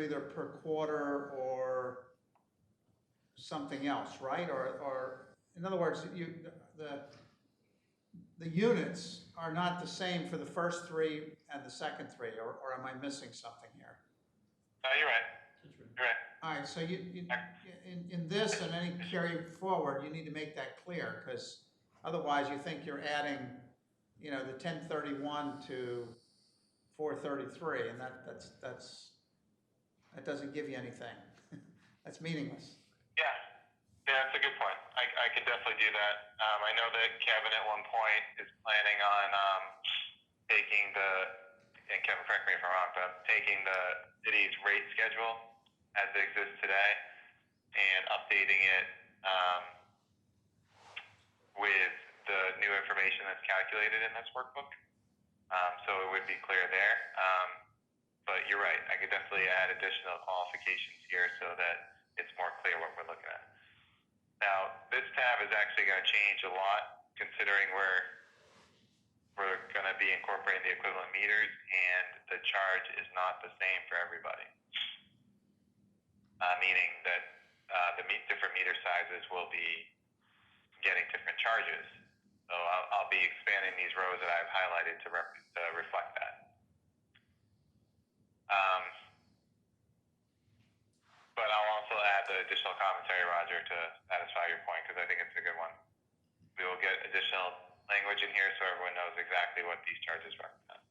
either per quarter or something else, right? Or in other words, the units are not the same for the first three and the second three, or am I missing something here? No, you're right. You're right. All right, so in this and any carry forward, you need to make that clear, because otherwise you think you're adding, the 1031 to 433, and that doesn't give you anything. That's meaningless. Yeah, that's a good point. I can definitely do that. I know that Kevin at one point is planning on taking and Kevin, correct me if I'm wrong, but taking the city's rate schedule as it exists today and updating it with the new information that's calculated in this workbook. So it would be clear there. But you're right, I could definitely add additional qualifications here so that it's more clear what we're looking at. Now, this tab is actually going to change a lot considering we're going to be incorporating the equivalent meters and the charge is not the same for everybody. Meaning that different meter sizes will be getting different charges. So I'll be expanding these rows that I've highlighted to reflect that. But I'll also add the additional commentary, Roger, to satisfy your point, because I think it's a good one. We will get additional language in here so everyone knows exactly what these charges represent.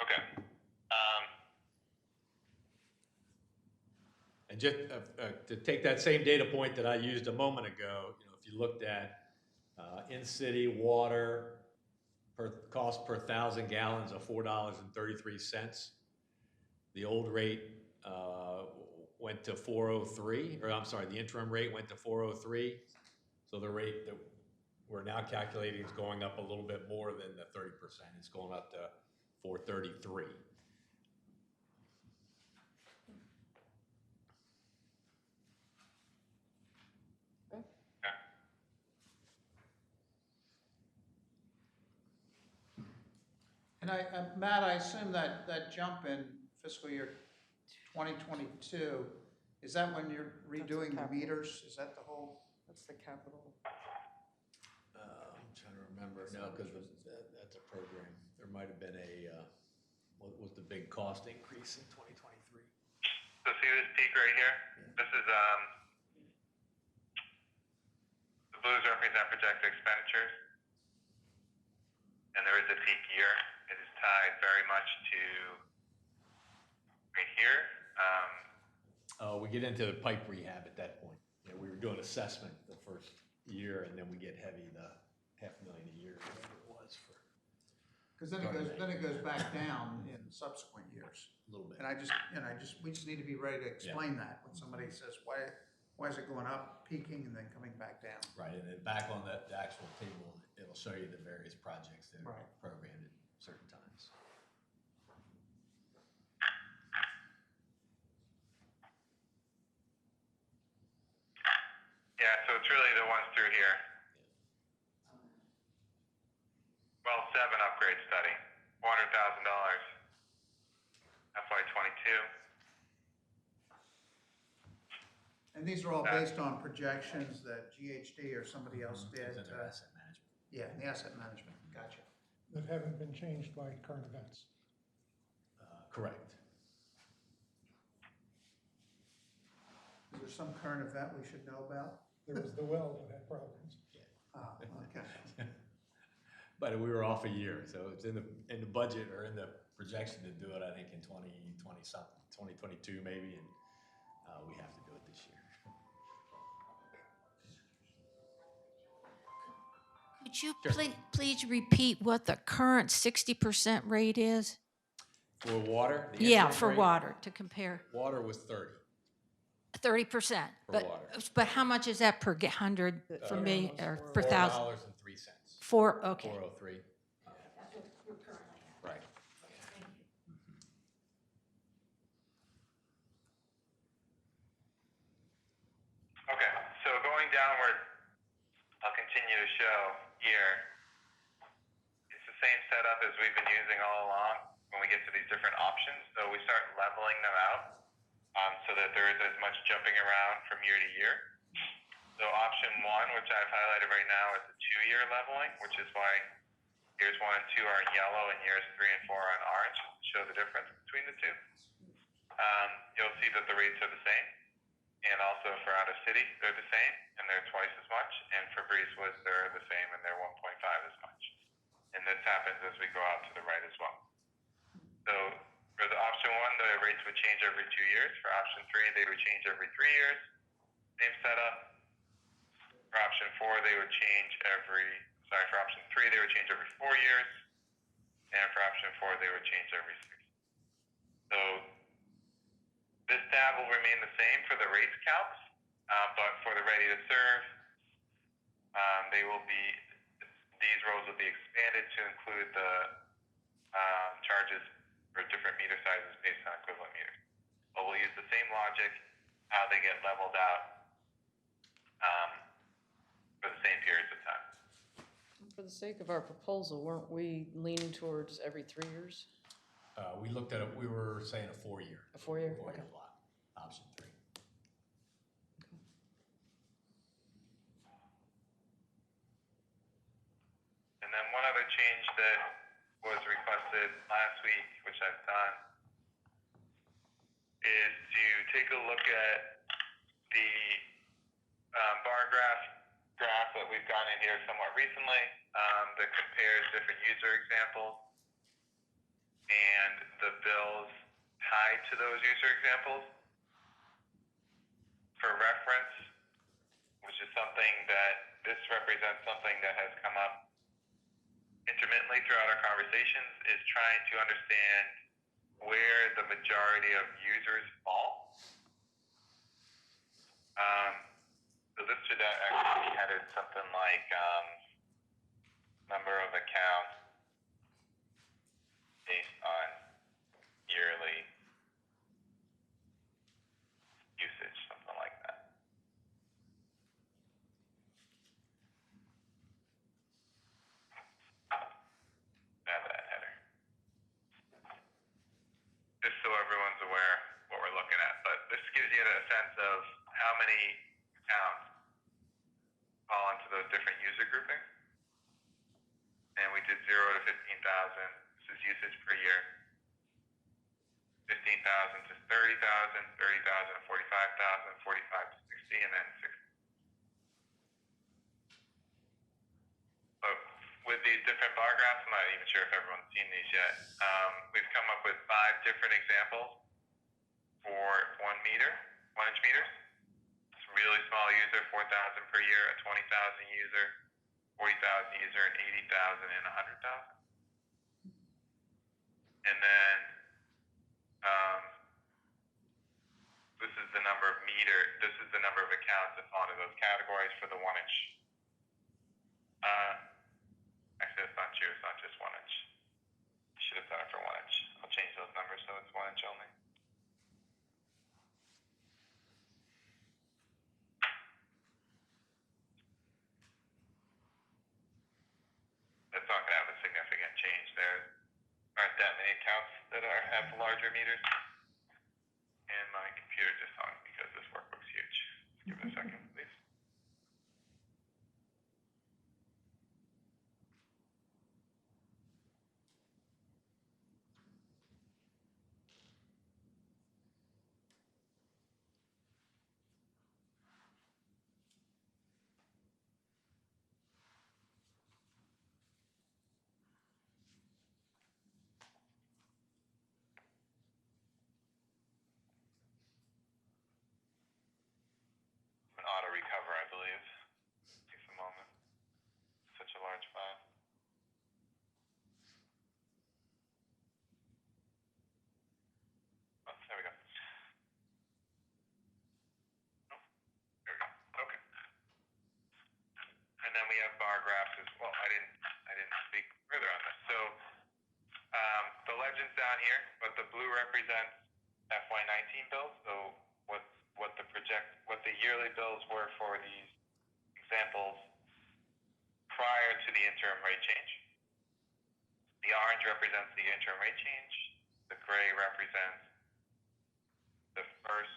Okay. And just to take that same data point that I used a moment ago, if you looked at in-city water cost per 1,000 gallons of $4.33. The old rate went to 403, or I'm sorry, the interim rate went to 403. So the rate that we're now calculating is going up a little bit more than the 30%. It's going up to 433. And Matt, I assume that jump in fiscal year 2022, is that when you're redoing the meters? Is that the whole? That's the capital. I'm trying to remember now because that's a program. There might have been what was the big cost increase in 2023? So see this peak right here? This is, the blues represent projected expenditures. And there is a peak year. It is tied very much to right here. We get into the pipe rehab at that point. We were doing assessment the first year, and then we get heavy the $500,000 a year, whatever it was for. Because then it goes back down in subsequent years. A little bit. And we just need to be ready to explain that when somebody says, why is it going up, peaking, and then coming back down? Right, and then back on the actual table, it'll show you the various projects that are Right. programmed at certain times. Yeah, so it's really the ones through here. Well, 7 upgrade study, $400,000, FY22. And these are all based on projections that GHD or somebody else did. It's under asset management. Yeah, the asset management, gotcha. That haven't been changed by current events. Correct. Is there some current event we should know about? There was the well that had problems. Ah, okay. But we were off a year, so it's in the budget or in the projection to do it, I think, in 2020 something, 2022 maybe, and we have to do it this year. Could you please repeat what the current 60% rate is? For water? the Yeah, interim for rate, water, to compare. Water was 30. 30%. For water. But how much is that per 100 for me, or per thousand? $4.03. Okay. 403. That's what we're currently at. Right. Thank you. Okay, so going downward, I'll continue to show here. It's the same setup as we've been using all along when we get to these different options. So we start leveling them out so that there is as much jumping around from year to year. So option 1, which I've highlighted right now, is the 2-year leveling, which is why years 1 and 2 are in yellow and years 3 and 4 are in orange to show the difference between the two. You'll see that the rates are the same. And also for out of city, they're the same, and they're twice as much. And for Breezewood, they're the same, and they're 1.5 as much. And this happens as we go out to the right as well. So for the option 1, the rates would change every 2 years. For option 3, they would change every 3 years. Same setup. For option 4, they would change for option 3, they would change every 4 years. And for option 4, they would change every 6. So this tab will remain the same for the rates calcs, but for the ready to serve, they will be, these rows will be expanded to include the charges for different meter sizes based on equivalent meters. But we'll use the same logic, how they get leveled out for the same periods of time. For the sake of our proposal, weren't we leaning towards every 3 years? We looked at it, we were saying a 4-year. A 4-year? Four-year Okay. block, option 3. And then one other change that was requested last week, which I've done, is to take a look at the bar graph that we've gotten in here somewhat recently that compares different user examples and the bills tied to those user examples for reference, which is something that this represents something that has come up intermittently throughout our conversations, is trying to understand where the majority of users fall. So this should actually be headed something like number of accounts based on yearly usage, something like that. Add that header. Just so everyone's aware what we're looking at. But this gives you a sense of how many accounts fall into those different user groupings. And we did 0 to 15,000. This is usage per year. 15,000 to 30,000, 30,000 to 45,000, 45 to 60, and then 60. But with these different bar graphs, I'm not even sure if everyone's seen these yet. We've come up with 5 different examples for 1-inch meters. It's a really small user, 4,000 per year, a 20,000 user, 40,000 user, and 80,000 and 100,000. And then this is the number of accounts that fall into those categories for the 1-inch. Actually, that's not true. It's not just 1-inch. I should have done it for 1-inch. I'll change those numbers so it's 1-inch only. That's not going to have a significant change. There aren't that many accounts that have larger meters. And my computer just hung because this workbook's huge. Give it a second, please. An auto recover, I believe. Takes a moment. Such a large file. Oh, there we go. Oh, there we go. Okay. And then we have bar graphs as well. I didn't speak further on this. So the legend's down here, but the blue represents FY19 bills. So what the yearly bills were for these examples prior to the interim rate change. The orange represents the interim rate change. The gray represents the first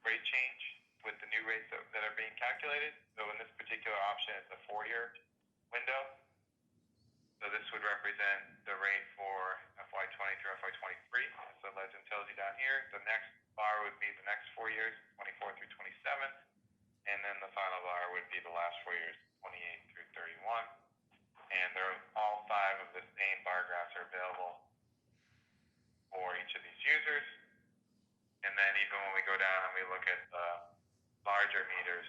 rate change with the new rates that are being calculated. So in this particular option, it's a 4-year window. So this would represent the rate for FY20 through FY23, as the legend tells you down here. The next bar would be the next 4 years, 24 through 27. And then the final bar would be the last 4 years, 28 through 31. And they're all 5 of the same bar graphs are available for each of these users. And then even when we go down and we look at the larger meters,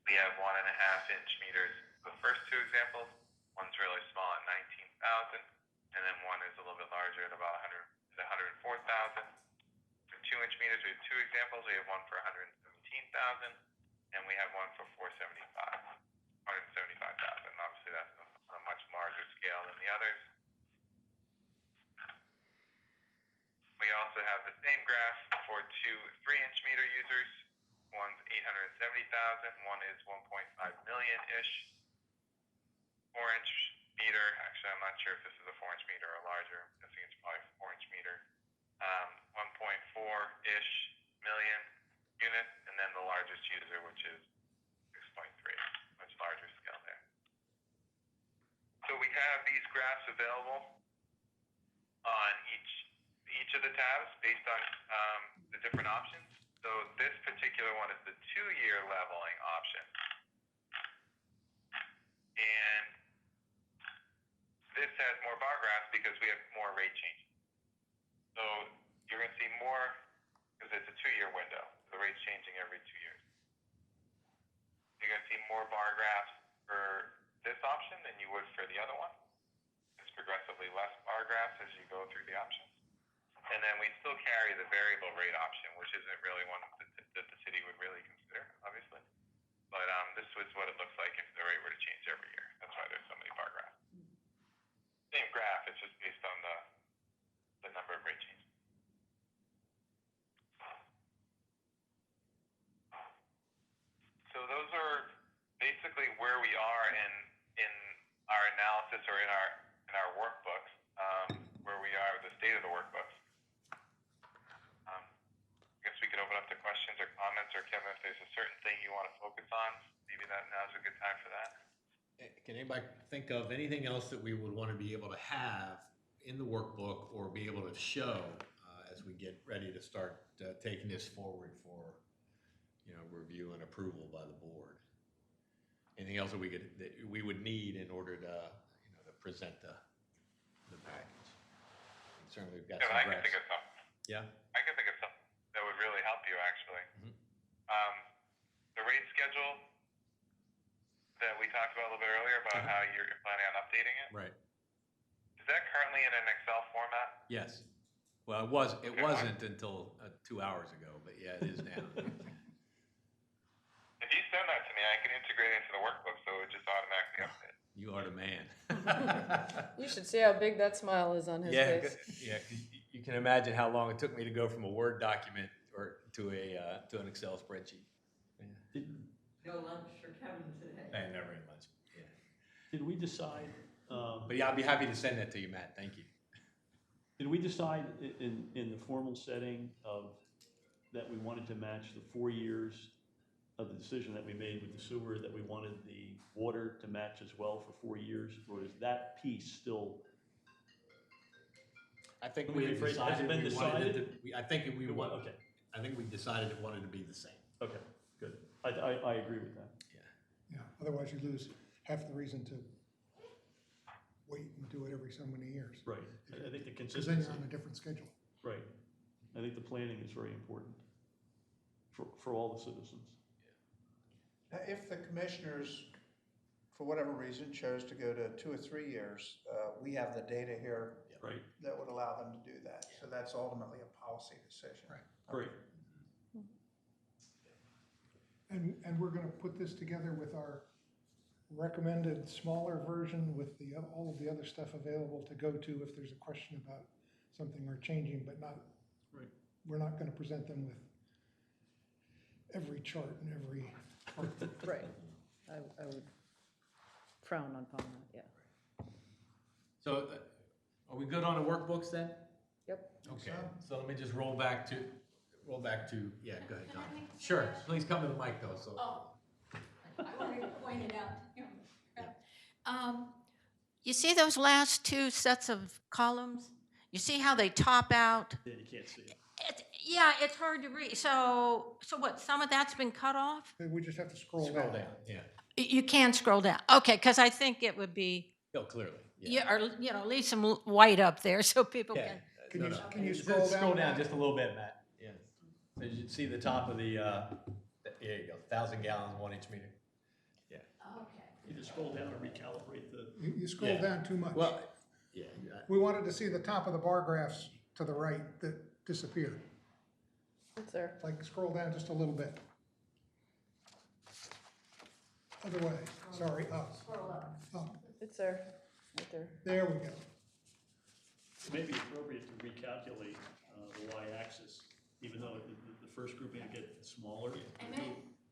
we have 1.5-inch meters. The first 2 examples, one's really small at 19,000, and then one is a little bit larger at about 104,000. For 2-inch meters, we have 2 examples. We have one for 117,000 and we have one for 175,000. Obviously, that's on a much larger scale than the others. We also have the same graph for two 3-inch meter users. One's 870,000, one is 1.5 million-ish. 4-inch meter, actually I'm not sure if this is a 4-inch meter or larger. I'm guessing it's probably 4-inch meter. 1.4-ish million units, and then the largest user, which is 6.3, much larger scale there. So we have these graphs available on each of the tabs based on the different options. So this particular one is the 2-year leveling option. And this has more bar graphs because we have more rate changes. So you're going to see more, because it's a 2-year window. The rate's changing every 2 years. You're going to see more bar graphs for this option than you would for the other one. It's progressively less bar graphs as you go through the options. And then we still carry the variable rate option, which isn't really one that the city would really consider, obviously. But this is what it looks like if the rate were to change every year. That's why there's so many bar graphs. Same graph, it's just based on the number of rate changes. So those are basically where we are in our analysis or in our workbooks, where we are with the state of the workbooks. I guess we could open up to questions or comments, or Kevin, if there's a certain thing you want to focus on, maybe now's a good time for that. Can anybody think of anything else that we would want to be able to have in the workbook or be able to show as we get ready to start taking this forward for, review and approval by the board? Anything else that we would need in order to, to present the package? And certainly we've got some I can think of something. Yeah? I can think of something that would really help you, actually. Mhm. The rate schedule that we talked about a little bit earlier about how you're planning on updating it. Right. Is that currently in an Excel format? Yes. Well, it wasn't until 2 hours ago, but yeah, it is now. If you send that to me, I can integrate it into the workbook so it would just automatically update. You are the man. You should see how big that smile is on his face. Yeah, 'cause you can imagine how long it took me to go from a Word document or to an Excel spreadsheet. Yeah. No lunch for Kevin today. I never ate lunch. Yeah. Did we decide, But yeah, I'll be happy to send that to you, Matt. Thank you. did we decide in the formal setting that we wanted to match the 4 years of the decision that we made with the sewer, that we wanted the water to match as well for 4 years? Or is that piece still? I think Has we it had been decided we wanted decided? it to, I think we want, Okay, I think we decided it wanted to be the same. okay, good. I agree with that. Yeah, otherwise you lose half the reason to wait and do it every so many years. Right. I think the Because then consistency, you're on a different schedule. right. I think the planning is very important for all the citizens. Now, if the commissioners, for whatever reason, chose to go to 2 or 3 years, we have the data here Right, that would allow them to do that. So that's ultimately a policy decision. Right. great. And we're gonna put this together with our recommended smaller version with all of the other stuff available to go to if there's a question about something we're changing, but not, Right. we're not gonna present them with every chart and every. Right. I would frown upon that, yeah. So are we good on the workbooks then? Yep. Okay, so let me just roll back to, yeah, go ahead, Can I Don. make a Sure, suggestion? please come to the mic though, so. Oh, I wanted to point it out to him. You see those last two sets of columns? You see how they top out? Yeah, you can't see it. Yeah, it's hard to read. So what, some of that's been cut off? We just have to scroll Scroll down. down, yeah. You can scroll down. Okay, because I think it would be, Oh, clearly, yeah. yeah, or leave some white up there so people Yeah. can. Can No, you, no. can you Just scroll down? Scroll down just a little bit, Matt. Yeah. So you should see the top of the, there you go, 1,000 gallons, 1-inch meter. Yeah. Okay. You just scroll down and recalibrate the. You scroll Yeah. down too much. Well, yeah. We wanted to see the top of the bar graphs to the right that disappeared. It's there. Like scroll down just a little bit. Other way, sorry, up. Up. It's there, right there. There we go. It may be appropriate to recalculate the y-axis, even though the first grouping gets smaller, it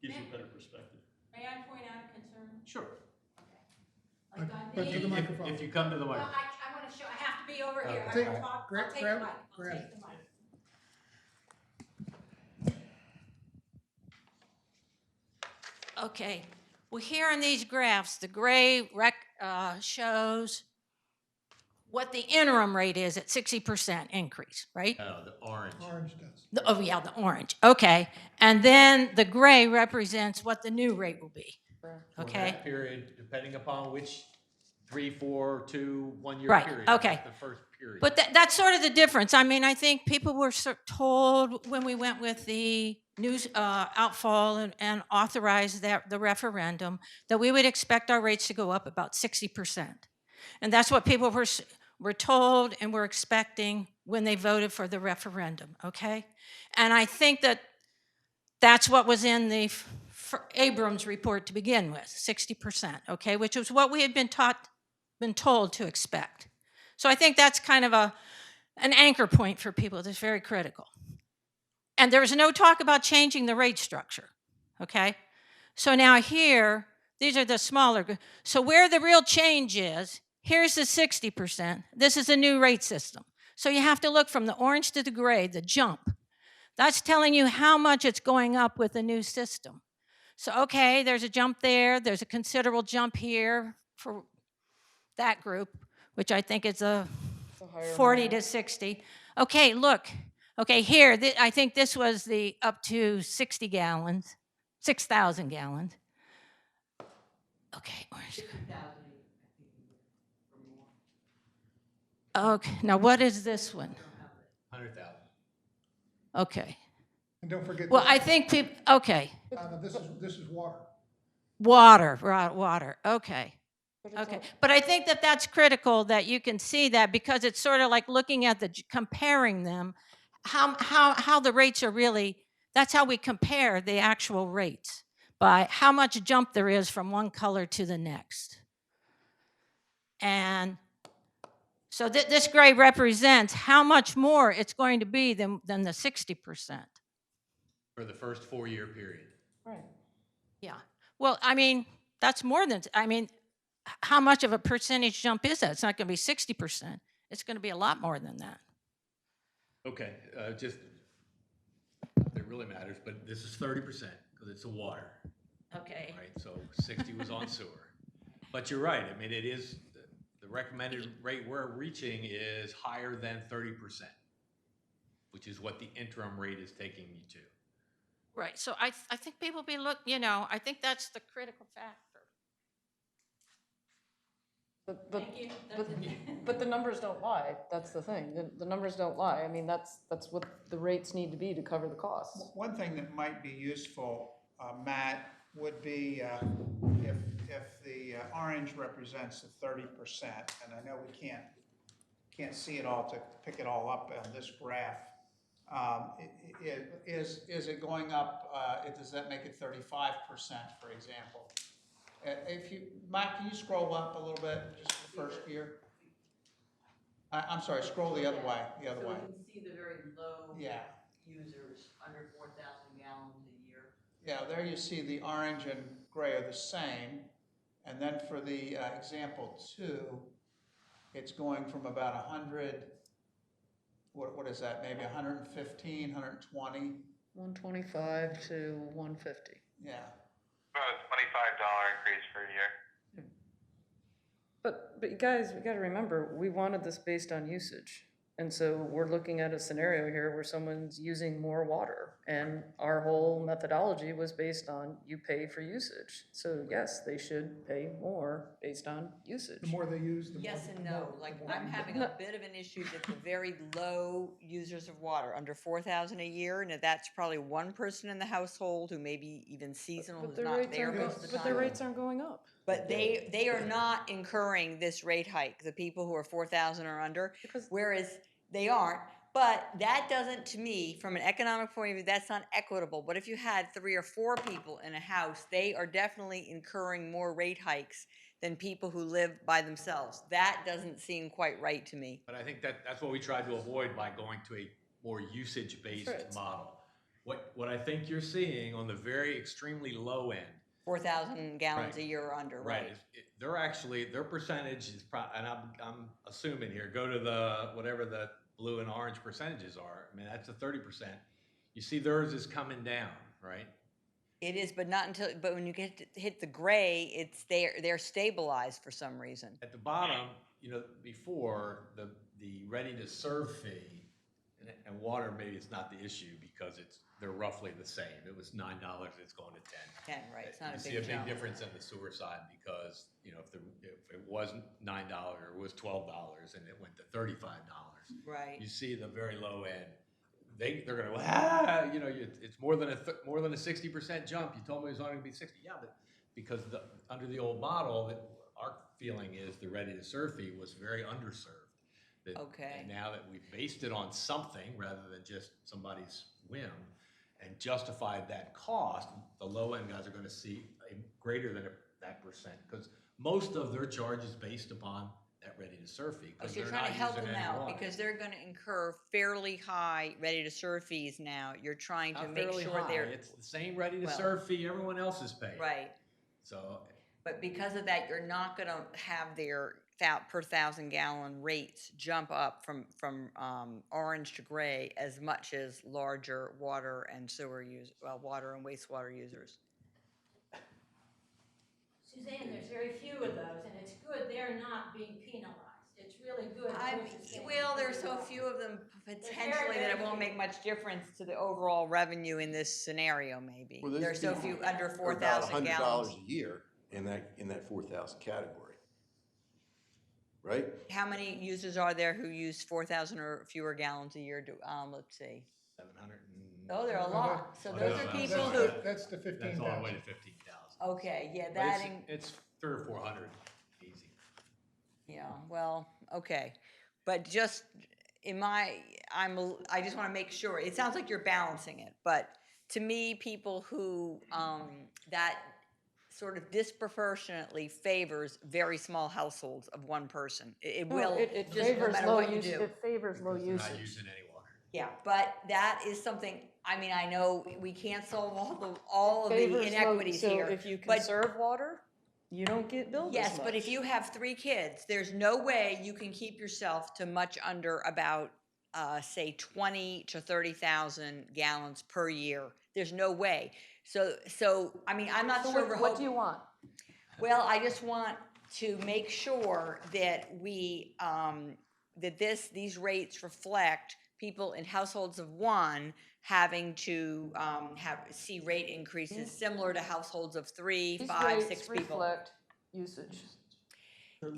gives you a better perspective. May I point out a concern? Sure. Like on But to the these- microphone. If you come to the Well, microphone. I want to show, I have to be over here. Okay. I will talk, Grab- I'll take the grab- mic. I'll grab take it. the mic. Okay, well, here in these graphs, the gray shows what the interim rate is at 60% increase, right? The orange. Orange does. Oh, yeah, the orange, okay. And then the gray represents what the new rate will be, For okay? that period, depending upon which 3, 4, 2, 1 year Right, period. okay. That's the first period. But that's sort of the difference. I mean, I think people were told when we went with the news outfall and authorized the referendum that we would expect our rates to go up about 60%. And that's what people were told and were expecting when they voted for the referendum, okay? And I think that's what was in the Abrams report to begin with, 60%, okay? Which was what we had been told to expect. So I think that's kind of an anchor point for people that's very critical. And there was no talk about changing the rate structure, okay? So now here, these are the smaller. So where the real change is, here's the 60%. This is a new rate system. So you have to look from the orange to the gray, the jump. That's telling you how much it's going up with the new system. So, okay, there's a jump there. There's a considerable jump here for that group, which I think is a 40 to 60. Okay, look. Okay, here, I think this was the up to 60 gallons, 6,000 gallons. Okay. Okay, now what is this one? 100,000. Okay. And don't forget. Well, I think people, okay. This is water. Water, okay. Okay, but I think that's critical that you can see that because it's sort of like looking at comparing them, how the rates are really, that's how we compare the actual rates by how much jump there is from one color to the next. And so this gray represents how much more it's going to be than the 60%. For the first 4-year period. Right. Yeah, well, I mean, that's more than, I mean, how much of a percentage jump is that? It's not going to be 60%. It's going to be a lot more than that. Okay, just, it really matters, but this is 30% because it's the water, Okay. right? So 60 was on sewer. But you're right, I mean, it is, the recommended rate we're reaching is higher than 30%, which is what the interim rate is taking you to. Right, so I think people I think that's the critical factor. But the numbers don't lie. That's the thing. The numbers don't lie. I mean, that's what the rates need to be to cover the costs. One thing that might be useful, Matt, would be if the orange represents the 30%, and I know we can't see it all to pick it all up on this graph. Is it going up? Does that make it 35%, for example? Matt, can you scroll up a little bit, just the first year? I'm sorry, scroll the other way, So we can see the very low Yeah. users, under 4,000 gallons a year. Yeah, there you see the orange and gray are the same. And then for the example 2, it's going from about 100, what is that, maybe 115, 120? 125 to 150. Yeah. About a $25 increase per year. But you guys, we got to remember, we wanted this based on usage. And so we're looking at a scenario here where someone's using more water. And our whole methodology was based on you pay for usage. So yes, they should pay more based on usage. The more they use, the more. Yes and no, like the more- I'm having a bit of an issue with the very low users of water, under 4,000 a year. Now that's probably one person in the household who maybe even seasonal, who's not there most of the time. But their rates aren't going up. But they are not incurring this rate hike, the people who are 4,000 or under, whereas they aren't. but that doesn't, to me, from an economic point of view, that's not equitable. But if you had 3 or 4 people in a house, they are definitely incurring more rate hikes than people who live by themselves. That doesn't seem quite right to me. But I think that's what we tried to avoid by going to a more usage-based That's right. model. What I think you're seeing on the very extremely low end, 4,000 gallons Right. a year or under, right? They're actually, their percentage is and I'm assuming here, go to the, whatever the blue and orange percentages are. I mean, that's a 30%. You see theirs is coming down, right? It is, but not until, but when you hit the gray, it's they're stabilized for some reason. At the bottom, before, the ready to serve fee, and water, maybe it's not the issue because they're roughly the same. It was $9, it's going to 10. 10, right, it's not a big You see a big jump. difference in the sewer side because, if it wasn't $9 or it was $12 and it went to $35. Right. You see the very low end, they're gonna, it's more than a 60% jump. You told me it was only gonna be 60. Yeah, but because under the old model, our feeling is the ready to serve fee was very underserved. Okay. And now that we've based it on something rather than just somebody's whim and justified that cost, the low end guys are gonna see a greater than that percent, because most of their charge is based upon that ready to serve fee. So Because you're they're trying not to help using them any out water. because they're gonna incur fairly high ready-to-serve fees now. You're trying to Not make fairly sure high. they're, It's the same ready to serve fee everyone else is paying. right. So, But because of that, you're not gonna have their per 1,000-gallon rates jump up from orange to gray as much as larger water and water and wastewater users. Suzanne, there's very few of those, and it's good they're not being penalized. It's really good. Well, there's so few of them potentially that it won't make much difference to the overall revenue in this scenario, maybe. Well, those There's so people few under are 4,000 about gallons. $100 a year in that 4,000 category, right? How many users are there who use 4,000 or fewer gallons a year? Let's see. 700 Oh, there are a lot. So Oh, those no, are no, people no, who, That's the 15,000. That's all the way to 15,000. okay, yeah, But it's 300 or 400, easy. yeah, well, okay. But just I just want to make sure, it sounds like you're balancing it, but to me, people who, that sort of disproportionately favors very small households of one person. It will, It just no favors matter low what you use, do. it favors low Because they're not usage. using any water. Yeah, but that is something, I mean, I know we can't solve all of the Favors low- inequities here. So if you but- conserve water, you don't get billed as Yes, much. but if you have 3 kids, there's no way you can keep yourself to much under about, say, 20 to 30,000 gallons per year. There's no way. So I mean, I'm not So sure. what do you want? Well, I just want to make sure that we that these rates reflect people in households of 1 having to see rate increases similar to households of 3, These 5, rates 6 people. reflect usage.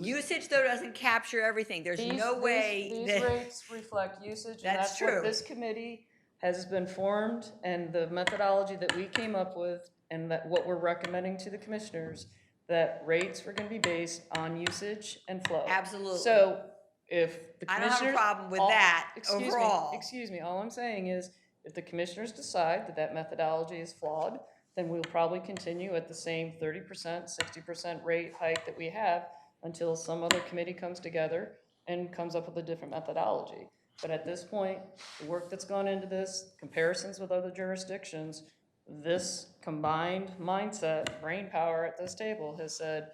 Usage, though, doesn't capture everything. There's no way These that rates reflect usage, and That's that's true. what this committee has been formed, and the methodology that we came up with, and that what we're recommending to the commissioners, that rates are gonna be based on usage and flow. Absolutely. So if the I don't have a commissioners. problem with all- that excuse me, overall. Excuse me, all I'm saying is, if the commissioners decide that that methodology is flawed, then we'll probably continue at the same 30%, 60% rate hike that we have until some other committee comes together and comes up with a different methodology. But at this point, the work that's gone into this, comparisons with other jurisdictions, this combined mindset, brain power at this table has said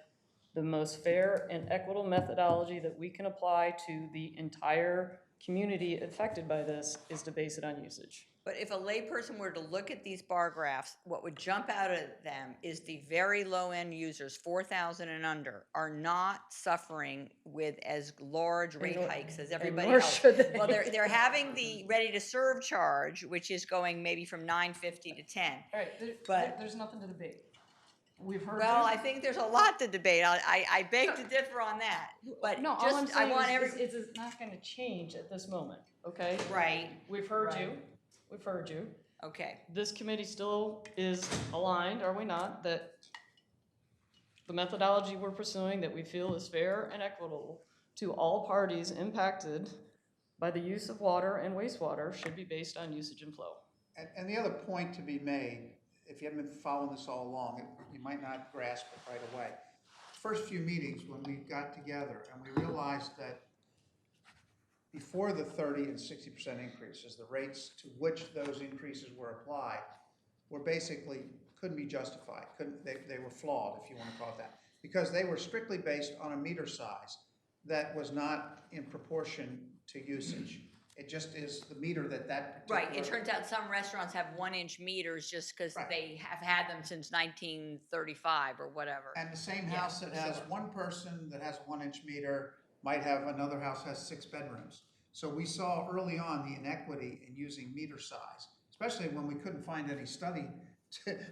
the most fair and equitable methodology that we can apply to the entire community affected by this is to base it on usage. But if a layperson were to look at these bar graphs, what would jump out at them is the very low-end users, 4,000 and under, are not suffering with as large rate hikes as everybody nor else. should they. Well, they're having the ready-to-serve charge, which is going maybe from $9.50 to $10. All right, But- there's nothing to debate. We've heard. Well, I think there's a lot to debate. I beg to differ on that. But No, all I'm just, I saying want is it's not gonna change at this moment, okay? Right, We've heard Right. you, we've heard you. okay. This committee still is aligned, are we not, that the methodology we're pursuing that we feel is fair and equitable to all parties impacted by the use of water and wastewater should be based on usage and flow. And the other point to be made, if you haven't been following this all along, you might not grasp it right away. First few meetings when we got together and we realized that before the 30 and 60% increases, the rates to which those increases were applied were basically, couldn't be justified. They were flawed, if you want to call it that, because they were strictly based on a meter size that was not in proportion to usage. It just is the meter that particular. Right, it turns out some restaurants have 1-inch meters just because Right. they have had them since 1935 or whatever. And the same Yeah, house that has sure. one person that has a 1-inch meter might have another house has 6 bedrooms. So we saw early on the inequity in using meter size, especially when we couldn't find any study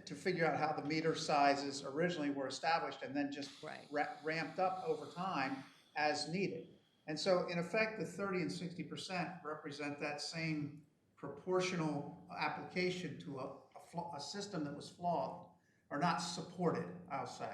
to figure out how the meter sizes originally were established and then just Right. ramped up over time as needed. And so in effect, the 30 and 60% represent that same proportional application to a system that was flawed or not supported, I'll say,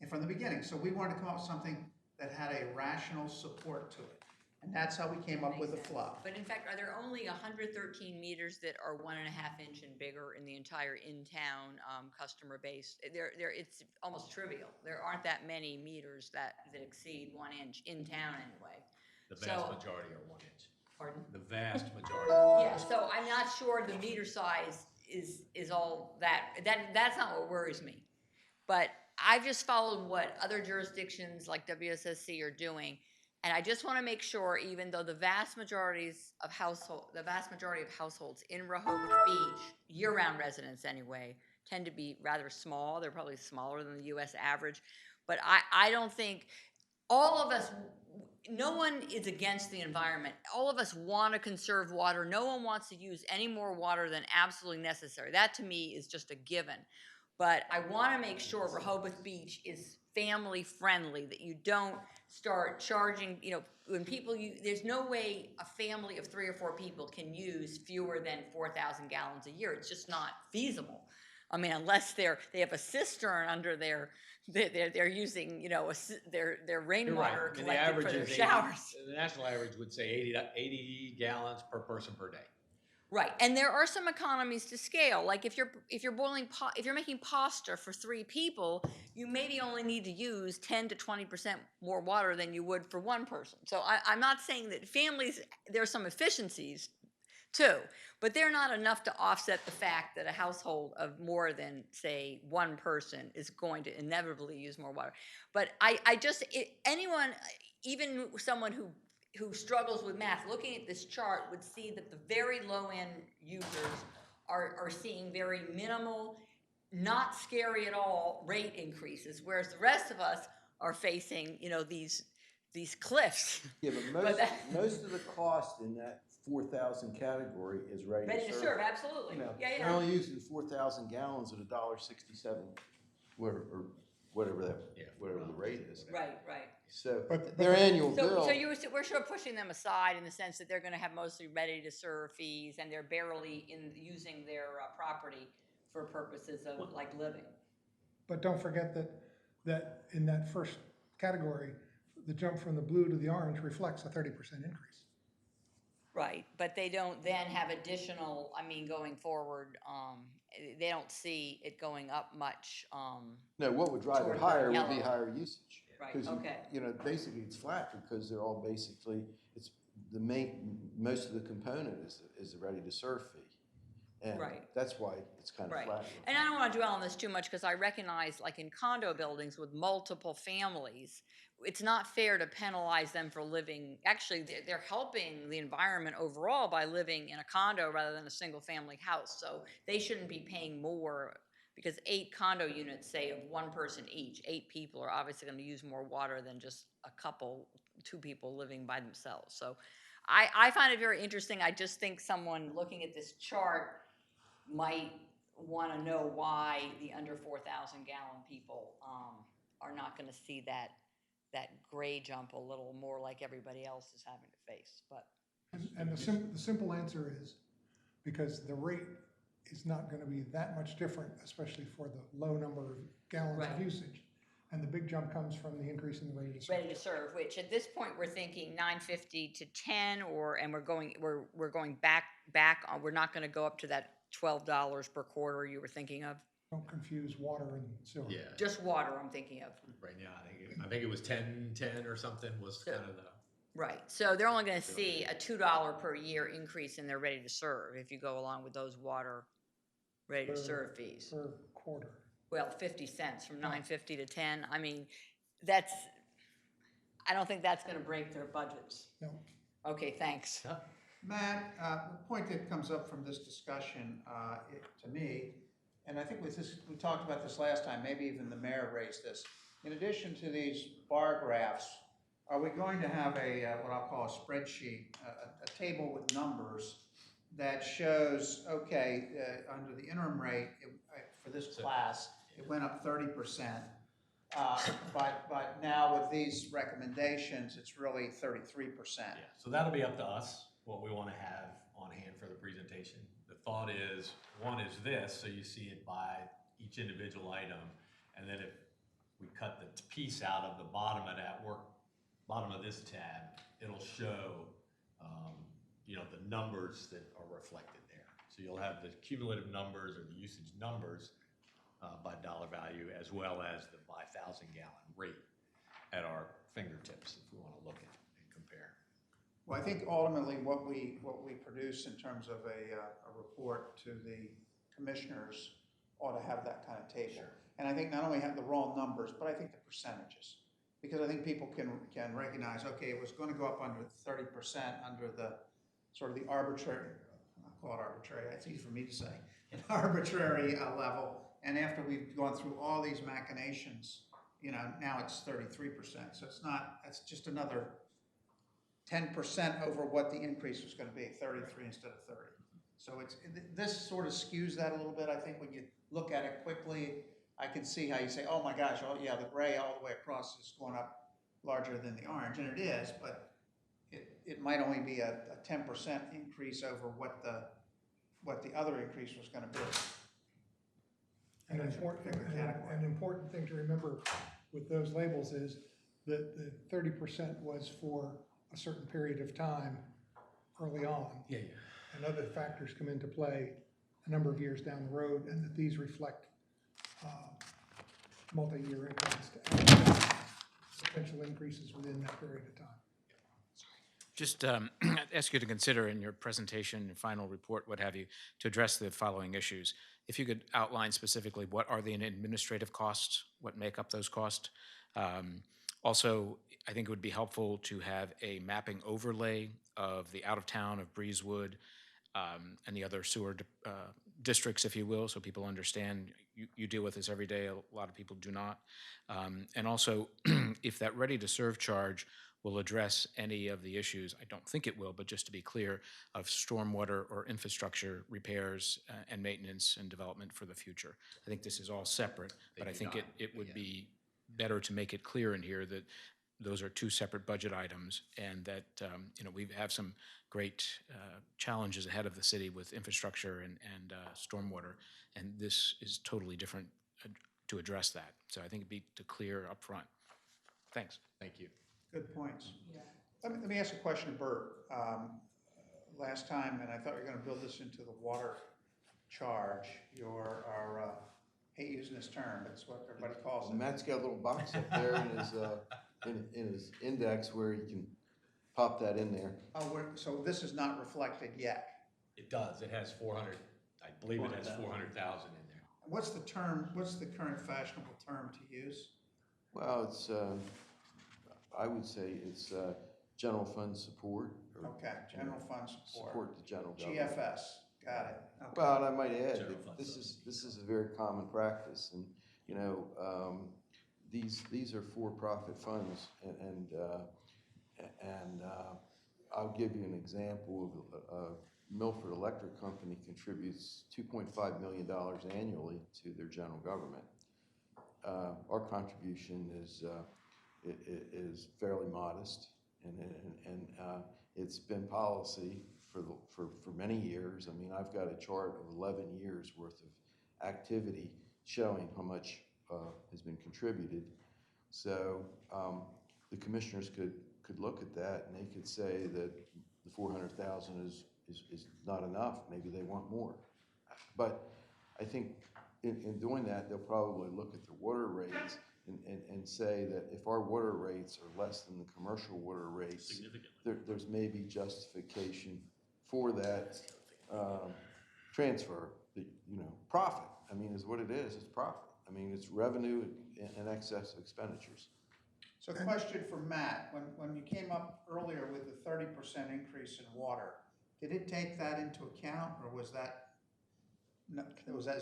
and from the beginning. So we wanted to come up with something that had a rational support to it. And that's how we came up with the flow. But in fact, are there only 113 meters that are 1.5 inch and bigger in the entire in-town customer base? It's almost trivial. There aren't that many meters that exceed 1 inch in town anyway. The vast majority are 1 inch. Pardon? The vast majority. Yeah, so I'm not sure the meter size is all that's not what worries me. But I've just followed what other jurisdictions like WSSC are doing. And I just want to make sure, even though the vast majority of households in Rehoboth Beach, year-round residents anyway, tend to be rather small. They're probably smaller than the U.S. average. But I don't think all of us, no one is against the environment. All of us want to conserve water. No one wants to use any more water than absolutely necessary. That to me is just a given. But I want to make sure Rehoboth Beach is family friendly, that you don't start charging, when people there's no way a family of 3 or 4 people can use fewer than 4,000 gallons a year. It's just not feasible. I mean, unless they have a cistern under they're using, their rainwater You're right. I mean, the collected average for their is 80 showers. The national average would say 80 gallons per person per day. Right, and there are some economies to scale. Like if you're making pasta for 3 people, you maybe only need to use 10 to 20% more water than you would for 1 person. So I'm not saying that families, there are some efficiencies too, but they're not enough to offset the fact that a household of more than, say, 1 person is going to inevitably use more water. But anyone, even someone who struggles with math, looking at this chart would see that the very low-end users are seeing very minimal, not scary at all rate increases, whereas the rest of us are facing, these cliffs. Yeah, but most of the cost in that 4,000 category is ready to serve. Absolutely. They're only using 4,000 gallons at $1.67, or whatever the rate is. Right. So But their annual bill. So we're sort of pushing them aside in the sense that they're going to have mostly ready-to-serve fees, and they're barely using their property for purposes of like living. But don't forget that in that first category, the jump from the blue to the orange reflects a 30% increase. Right, but they don't then have additional, going forward, they don't see it going up much. No, what would drive toward it the higher would be yellow. higher usage. Right, 'Cause okay. Basically it's flat because they're all basically, it's most of the component is the ready to serve fee. And Right. that's why it's kind of Right, flat. and I don't want to dwell on this too much because I recognize, like in condo buildings with multiple families, it's not fair to penalize them for living. Actually, they're helping the environment overall by living in a condo rather than a single-family house. So they shouldn't be paying more because 8 condo units, say, of 1 person each, 8 people are obviously going to use more water than just a couple, 2 people living by themselves. So I find it very interesting. I just think someone looking at this chart might want to know why the under 4,000 gallon people are not going to see that gray jump a little more like everybody else is having to face. But And the simple answer is because the rate is not going to be that much different, especially for the low number of gallons Right. of usage. And the big jump comes from the increase in the rate of ready to serve, which at this point, we're thinking 950 to 10, and we're going back on, we're not gonna go up to that $12 per quarter you were thinking of? Don't confuse water and sewer. Yeah, Just water, I'm thinking of. right now, I think it was 10 or something was kind of the, Right, so they're only gonna see a $2 per year increase in their ready to serve if you go along with those water ready to serve fees. Per quarter. Well, 50 cents from 950 to 10, I mean, I don't think that's gonna break their budgets. No. Okay, thanks. Matt, the point that comes up from this discussion, to me, and I think we talked about this last time, maybe even the mayor raised this. In addition to these bar graphs, are we going to have what I'll call a spreadsheet, a table with numbers that shows, okay, under the interim rate, for this class, it went up 30%. But now with these recommendations, it's really 33%. yeah, so that'll be up to us, what we wanna have on hand for the presentation. The thought is, one is this, so you see it by each individual item, and then if we cut the piece out of the bottom of that bottom of this tab, it'll show, the numbers that are reflected there. So you'll have the cumulative numbers or the usage numbers by dollar value, as well as the by 1,000-gallon rate at our fingertips, if we want to look at and compare. Well, I think ultimately what we produce in terms of a report to the commissioners ought to have that kind of table. Sure. And I think not only have the raw numbers, but I think the percentages. Because I think people can recognize, okay, it was going to go up under 30% under the sort of the arbitrary, I'll call it arbitrary, it's easy for me to say, an arbitrary level. And after we've gone through all these machinations, now it's 33%. So it's just another 10% over what the increase was going to be, 33 instead of 30. So this sort of skews that a little bit. I think when you look at it quickly, I can see how you say, oh my gosh, oh yeah, the gray all the way across is going up larger than the orange, and it is, but it might only be a 10% increase over what the other increase was going to be. An important thing to remember with those labels is that the 30% was for a certain period of time early on. Yeah. And other factors come into play a number of years down the road, and that these reflect multi-year increments to potential increases within that period of time. Just ask you to consider in your presentation, your final report, what have you, to address the following issues. If you could outline specifically what are the administrative costs, what make up those costs. Also, I think it would be helpful to have a mapping overlay of the out-of-town of Breezewood and the other sewer districts, if you will, so people understand you deal with this every day. A lot of people do not. And also, if that ready-to-serve charge will address any of the issues, I don't think it will, but just to be clear, of stormwater or infrastructure repairs and maintenance and development for the future. I think this is all separate, but I think it would be better to make it clear in here that those are two separate budget items, and that we have some great challenges ahead of the city with infrastructure and stormwater, and this is totally different to address that. So I think it'd be clear up front. Thanks. Thank you. Good points. Yeah. Let me ask a question to Bert. Last time, and I thought you were going to build this into the water charge, hate using this term, but it's what everybody calls it. Matt's got a little box up there in his index where you can pop that in there. Oh, so this is not reflected yet? It does. It has 400, I believe it has 400,000 in there. What's the current fashionable term to use? Well, it's, I would say it's general fund support. Okay, general fund support. Support the general government. GFS, got it. Okay. But I might add General that fund this is a very common practice, and these are for-profit funds, and I'll give you an example of Milford Electric Company contributes $2.5 million annually to their general government. Our contribution is fairly modest, and it's been policy for many years. I mean, I've got a chart of 11 years worth of activity showing how much has been contributed. So the commissioners could look at that and they could say that the 400,000 is not enough. Maybe they want more. But I think in doing that, they'll probably look at the water rates and say that if our water rates are less than the commercial water rates, Significantly. there's maybe justification for that transfer. Profit. I mean, is what it is. It's profit. I mean, it's revenue in excess of expenditures. So question for Matt, when you came up earlier with the 30% increase in water, did it take that into account, or was that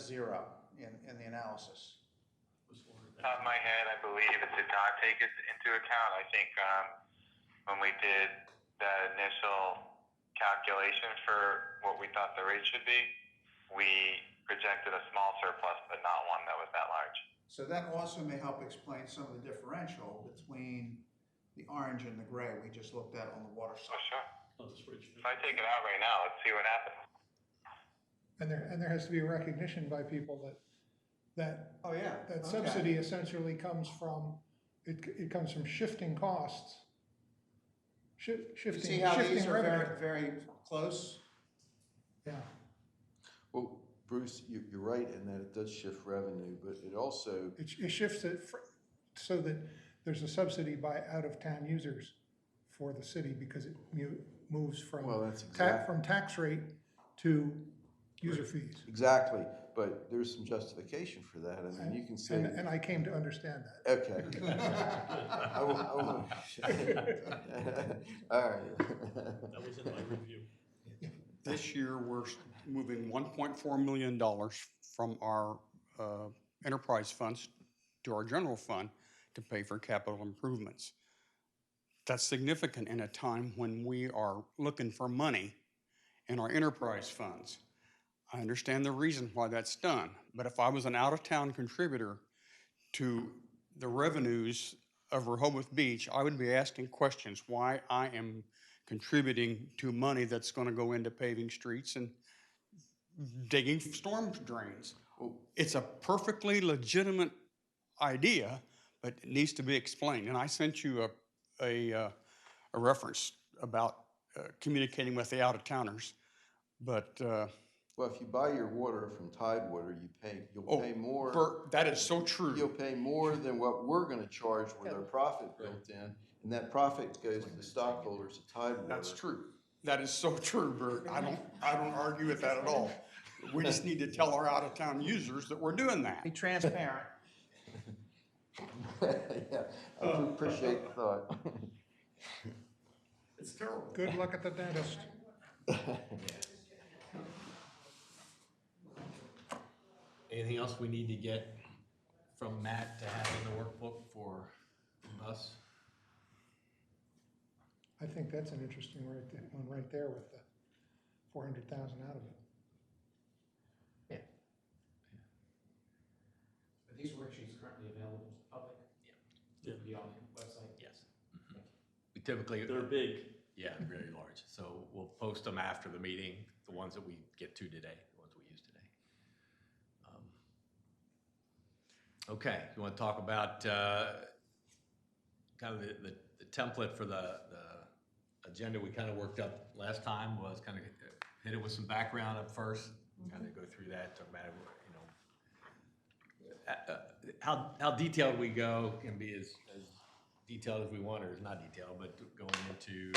zero in the analysis? Top of my head, I believe it did not take it into account. I think when we did that initial calculation for what we thought the rate should be, we projected a small surplus, but not one that was that large. So that also may help explain some of the differential between the orange and the gray we just looked at on the water Oh, side. sure. Oh, the spreadsheet. If I take it out right now, let's see what happens. And there has to be a recognition by people that Oh, yeah. that Okay. subsidy essentially comes from, it comes from shifting costs. You Shifting, see how these shifting are revenue. very, very close? Yeah, Well, Bruce, you're right in that it does shift revenue, but it also, it shifts it so that there's a subsidy by out-of-town users for the city because it moves from well, that's exactly. from tax rate to user fees. Exactly, but there's some justification for that. I mean, you can say. And I came to understand that. Okay. I won't. All right. That was in my review. This year, we're moving $1.4 million from our enterprise funds to our general fund to pay for capital improvements. That's significant in a time when we are looking for money in our enterprise funds. I understand the reason why that's done, but if I was an out-of-town contributor to the revenues of Rehoboth Beach, I would be asking questions why I am contributing to money that's going to go into paving streets and digging storm drains. It's a perfectly legitimate idea, but it needs to be explained. And I sent you a reference about communicating with the out-of-towners, but Well, if you buy your water from Tidewater, you'll pay more. Bert, that is so true. You'll pay more than what we're going to charge with our profit built in, and that profit goes to the stockholders of Tidewater. That's true. That is so true, Bert. I don't argue with that at all. We just need to tell our out-of-town users that we're doing that. Be transparent. Yeah, I appreciate the thought. It's terrible. Good luck at the dentist. Anything else we need to get from Matt to have in the workbook for us? I think that's an interesting one right there with the 400,000 out of it. Are these worksheets currently available to the public? Yeah. Be on the website? Yes. We typically. They're big. Yeah, very large. So we'll post them after the meeting, the ones that we get to today, the ones we use today. Okay, you want to talk about kind of the template for the agenda we kind of worked up last time was kind of hit it with some background up first, kind of go through that, talk about it, how detailed we go can be as detailed as we want or is not detailed, but going into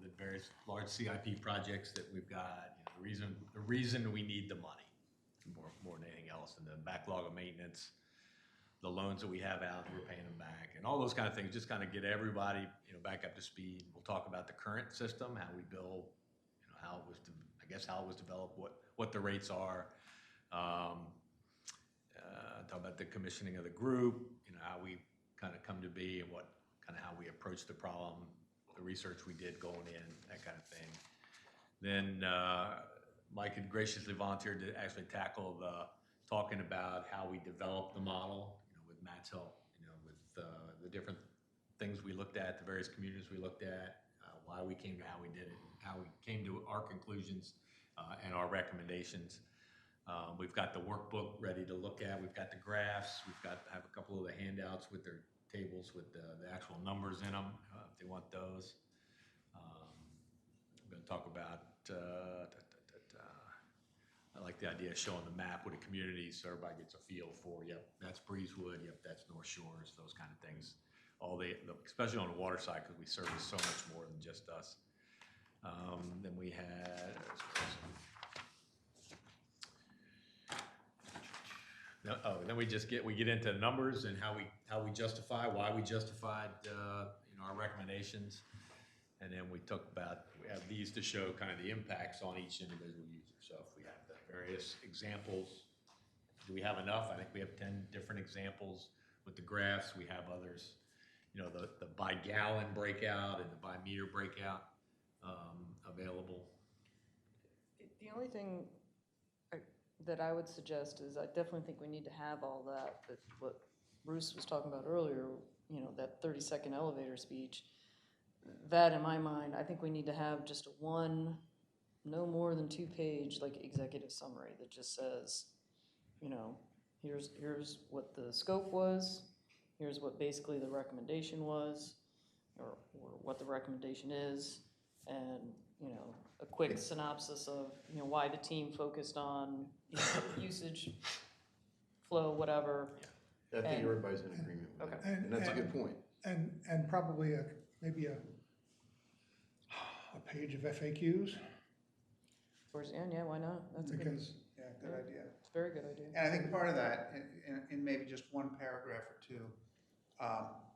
the various large CIP projects that we've got, the reason we need the money more than anything else, and the backlog of maintenance, the loans that we have out, we're paying them back, and all those kind of things, just kind of get everybody back up to speed. We'll talk about the current system, how we bill, how it was, how it was developed, what the rates are. Talk about the commissioning of the group, how we kind of come to be and how we approach the problem, the research we did going in, that kind of thing. Then Mike had graciously volunteered to actually tackle talking about how we developed the model, with Matt's help, with the different things we looked at, the various communities we looked at, why we came to how we did it, how we came to our conclusions and our recommendations. We've got the workbook ready to look at. We've got the graphs. We've got have a couple of the handouts with their tables with the actual numbers in them, if they want those. I'm gonna talk about, I like the idea of showing the map with the communities so everybody gets a feel for, yep, that's Breezewood, yep, that's North Shores, those kind of things. All especially on the water side, because we service so much more than just us. Then we had, then we get into the numbers and how we justify, why we justified, our recommendations. And then we have these to show kind of the impacts on each individual user. So if we have the various examples, do we have enough? I think we have 10 different examples with the graphs. We have others, the by gallon breakout and the by meter breakout available. The only thing that I would suggest is I definitely think we need to have all that, but what Bruce was talking about earlier, that 30-second elevator speech, that in my mind, I think we need to have just one, no more than 2-page, like executive summary that just says, here's what the scope was, here's what basically the recommendation was, or what the recommendation is, and, a quick synopsis of, why the team focused on usage, flow, whatever. I think everybody's in agreement with that. Okay. And that's a good point. And probably maybe a page of FAQs. Towards the end, yeah, why not? That's a good, Yeah, good idea. it's a very good idea. And I think part of that, in maybe just one paragraph or two,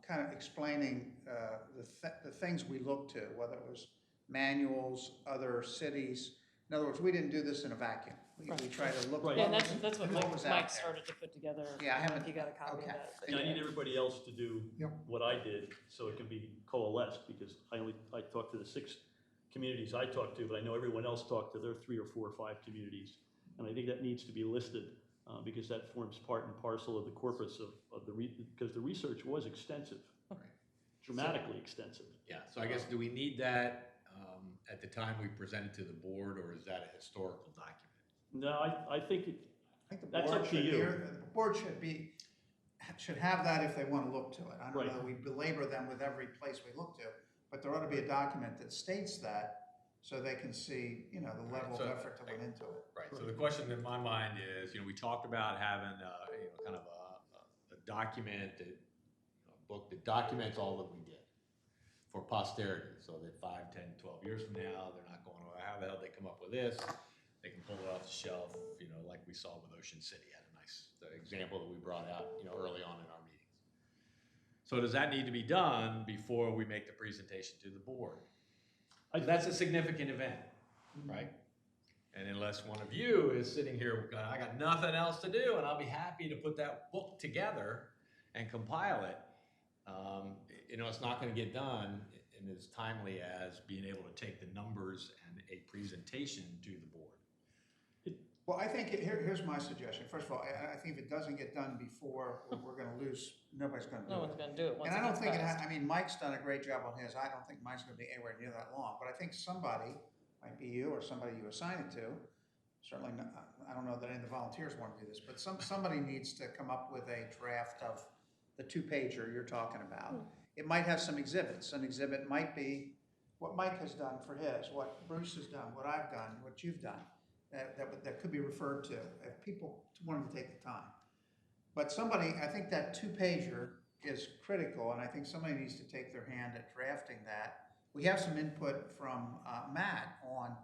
kind of explaining the things we look to, whether it was manuals, other cities. In other words, we didn't do this in a vacuum. We try to look. Right. Yeah, and that's what what was out Mike there. started to put together. Yeah, I haven't. You got a copy Okay. of that. And I need everybody else to do Yep. what I did, so it can be coalesced, because I talked to the 6 communities I talked to, but I know everyone else talked to their 3 or 4 or 5 communities. And I think that needs to be listed, because that forms part and parcel of the corpus because the research was extensive, dramatically extensive. Yeah, so I guess, do we need that at the time we present it to the board, or is that a historical document? No, I think I think the that's board up to should you. the board should have that if they want to look to it. I don't Right. know that we belabor them with every place we look to, but there ought to be a document that states that, so they can see, the level So, of effort that went into it. Right, so the question in my mind is, we talked about having, kind of a document a book that documents all that we did for posterity, so that 5, 10, 12 years from now, they're not going, well, how the hell did they come up with this? They can pull it off the shelf, like we saw with Ocean City, had a nice example that we brought out, early on in our meetings. So does that need to be done before we make the presentation to the board? That's a significant event, right? And unless one of you is sitting here, going, I got nothing else to do, and I'll be happy to put that book together and compile it, it's not going to get done in as timely as being able to take the numbers and a presentation to the board. Well, I think, here's my suggestion. First of all, I think if it doesn't get done before, we're going to lose, nobody's going to do it. No one's gonna do it once And it I don't gets think passed. Mike's done a great job on his. I don't think mine's gonna be anywhere near that long, but I think somebody, might be you or somebody you assign it to, certainly, I don't know that any of the volunteers want to do this, but somebody needs to come up with a draft of the 2-pager you're talking about. It might have some exhibits. An exhibit might be what Mike has done for his, what Bruce has done, what I've done, what you've done, that could be referred to if people wanted to take the time. But I think that 2-pager is critical, and I think somebody needs to take their hand at drafting that. We have some input from Matt on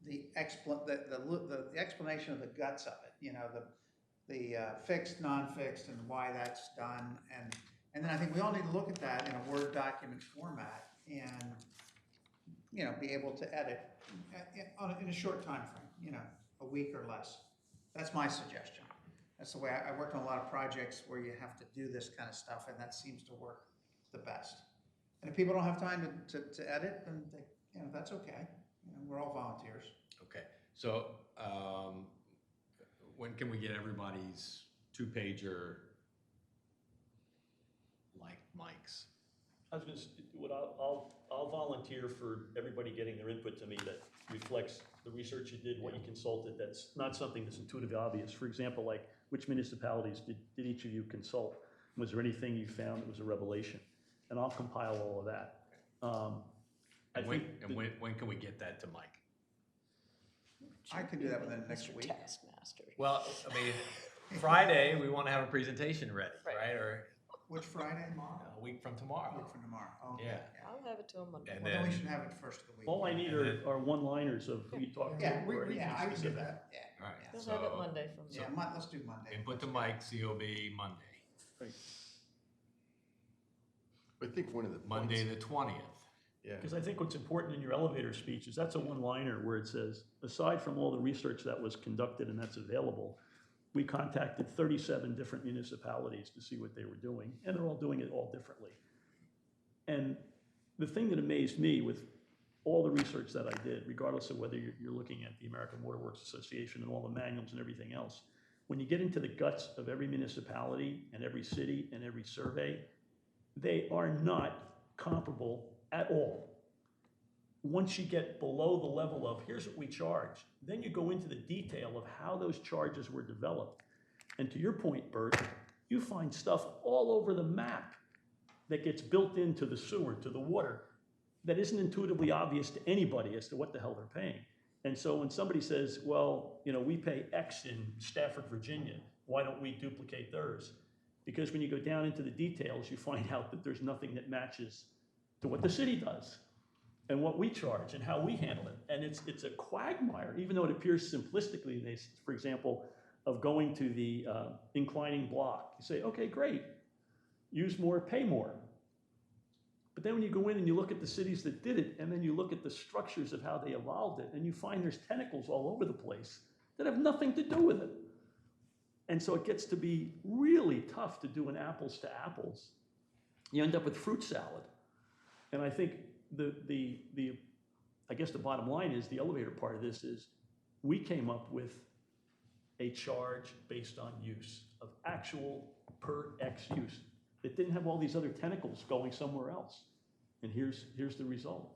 the explanation of the guts of it, the fixed, non-fixed, and why that's done. And then I think we all need to look at that in a Word document format and, be able to edit in a short time frame, a week or less. That's my suggestion. That's the way I worked on a lot of projects where you have to do this kind of stuff, and that seems to work the best. And if people don't have time to edit, then that's okay. We're all volunteers. Okay, so when can we get everybody's 2-pager like Mike's? I was I'll volunteer for everybody getting their input to me that reflects the research you did, what you consulted. That's not something that's intuitively obvious. For example, like which municipalities did each of you consult? Was there anything you found that was a revelation? And I'll compile all of that. I And when, think and when can we get that to Mike? I can do that within the next Mr. week. Taskmaster. Well, I mean, Friday, we want to have a presentation ready, right? Or Which Friday, tomorrow? a week from tomorrow. Week from tomorrow, okay. Yeah. I'll have it to him Monday. And Well, then we then, should have it first of the week. all I need are one-liners of we talked to. Yeah, or anything yeah, I can do specific. that, yeah. all right, He'll have it so Monday from me. Yeah, let's do Monday. input to Mike, COB, Monday. Right. I think one of the Monday, points- the 20th. Yeah, Because I think what's important in your elevator speech is that's a one-liner where it says, aside from all the research that was conducted and that's available, we contacted 37 different municipalities to see what they were doing, and they're all doing it all differently. And the thing that amazed me with all the research that I did, regardless of whether you're looking at the American Water Works Association and all the manuals and everything else, when you get into the guts of every municipality and every city and every survey, they are not comparable at all. Once you get below the level of, here's what we charge, then you go into the detail of how those charges were developed. And to your point, Bert, you find stuff all over the map that gets built into the sewer, to the water, that isn't intuitively obvious to anybody as to what the hell they're paying. And so when somebody says, well, you know, we pay X in Stafford, Virginia, why don't we duplicate theirs? Because when you go down into the details, you find out that there's nothing that matches to what the city does and what we charge and how we handle it. And it's a quagmire, even though it appears simplistically, for example, of going to the inclining block. You say, okay, great, use more, pay more. But then when you go in and you look at the cities that did it, and then you look at the structures of how they evolved it, and you find there's tentacles all over the place that have nothing to do with it. And so it gets to be really tough to do an apples to apples. You end up with fruit salad. And I think I guess the bottom line is, the elevator part of this is, we came up with a charge based on use, of actual per X use. It didn't have all these other tentacles going somewhere else. And here's the result.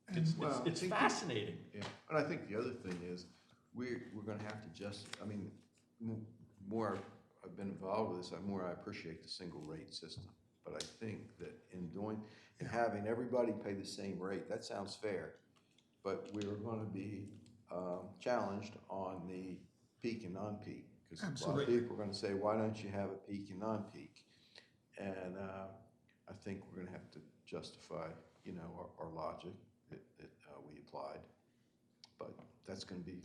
It's I think fascinating. Yeah, and I think the other thing is, we're gonna have to more I've been involved with this, the more I appreciate the single rate system. But I think that in having everybody pay the same rate, that sounds fair. But we're gonna be challenged on the peak and non-peak. Because a lot of people are gonna say, why don't you have a peak and non-peak? And I think we're gonna have to justify, you know, our logic that we applied. But that's gonna be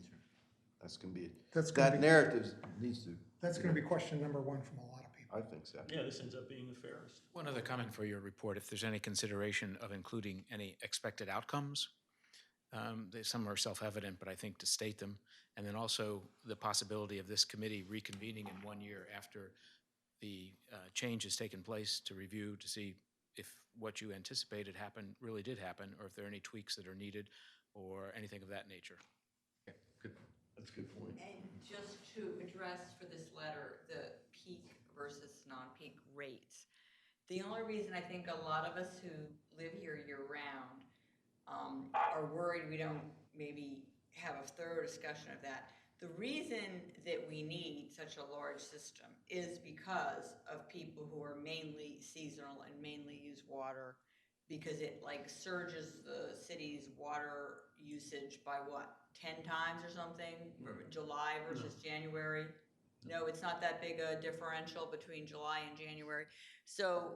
that narrative needs to. That's gonna be question number one from a lot of people. I think so. Yeah, this ends up being the fairest. One other comment for your report, if there's any consideration of including any expected outcomes. Some are self-evident, but I think to state them. And then also the possibility of this committee reconvening in 1 year after the change has taken place, to review, to see if what you anticipated really did happen, or if there are any tweaks that are needed or anything of that nature. Okay, good. That's a good point. And just to address for this letter, the peak versus non-peak rates. The only reason I think a lot of us who live here year-round are worried we don't maybe have a thorough discussion of that. The reason that we need such a large system is because of people who are mainly seasonal and mainly use water, because it like surges the city's water usage by what, 10 times or something? July versus January? No, it's not that big a differential between July and January. So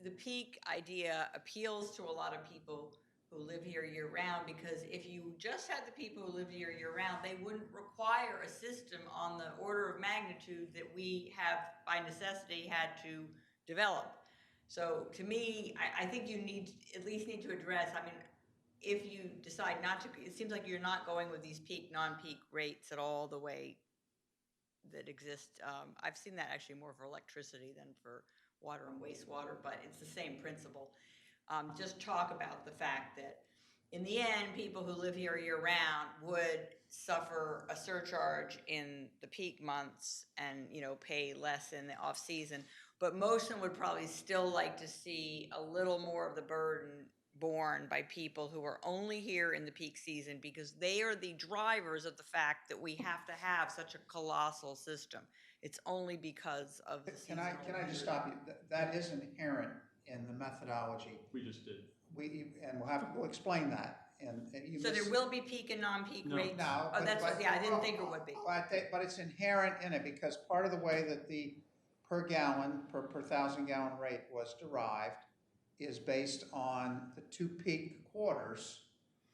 the peak idea appeals to a lot of people who live here year-round, because if you just had the people who live here year-round, they wouldn't require a system on the order of magnitude that we have by necessity had to develop. So to me, I think you at least need to address, I mean, if you decide not to, it seems like you're not going with these peak, non-peak rates at all the way that exist. I've seen that actually more for electricity than for water and wastewater, but it's the same principle. Just talk about the fact that in the end, people who live here year-round would suffer a surcharge in the peak months and, you know, pay less in the off-season. But most of them would probably still like to see a little more of the burden borne by people who are only here in the peak season because they are the drivers of the fact that we have to have such a colossal system. It's only because of the Can I just stop you? That is inherent in the methodology. We just did. And we'll explain that. And you So there will be peak and non-peak No. rates? No. Oh, that's what, yeah, I didn't think it would be. But it's inherent in it because part of the way that the per gallon, per 1,000 gallon rate was derived is based on the 2 peak quarters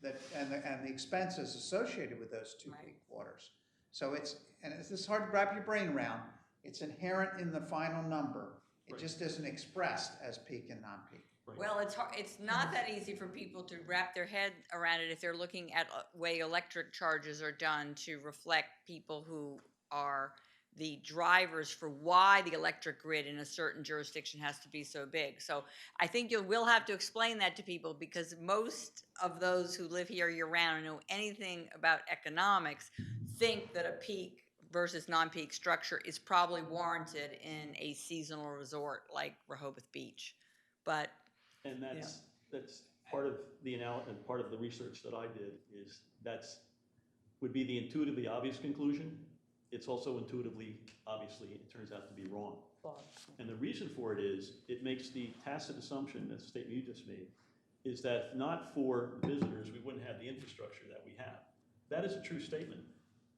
and the expenses associated with those 2 Right. peak quarters. So it's hard to wrap your brain around. It's inherent in the final number. It Right. just isn't expressed as peak and non-peak. Right. Well, it's not that easy for people to wrap their head around it if they're looking at way electric charges are done to reflect people who are the drivers for why the electric grid in a certain jurisdiction has to be so big. So I think you will have to explain that to people because most of those who live here year round and know anything about economics think that a peak versus non-peak structure is probably warranted in a seasonal resort like Rehoboth Beach. But And that's part of the and part of the research that I did is would be the intuitively obvious conclusion. It's also intuitively, obviously, it turns out to be wrong. And the reason for it is, it makes the tacit assumption, that's the statement you just made, is that if not for visitors, we wouldn't have the infrastructure that we have. That is a true statement,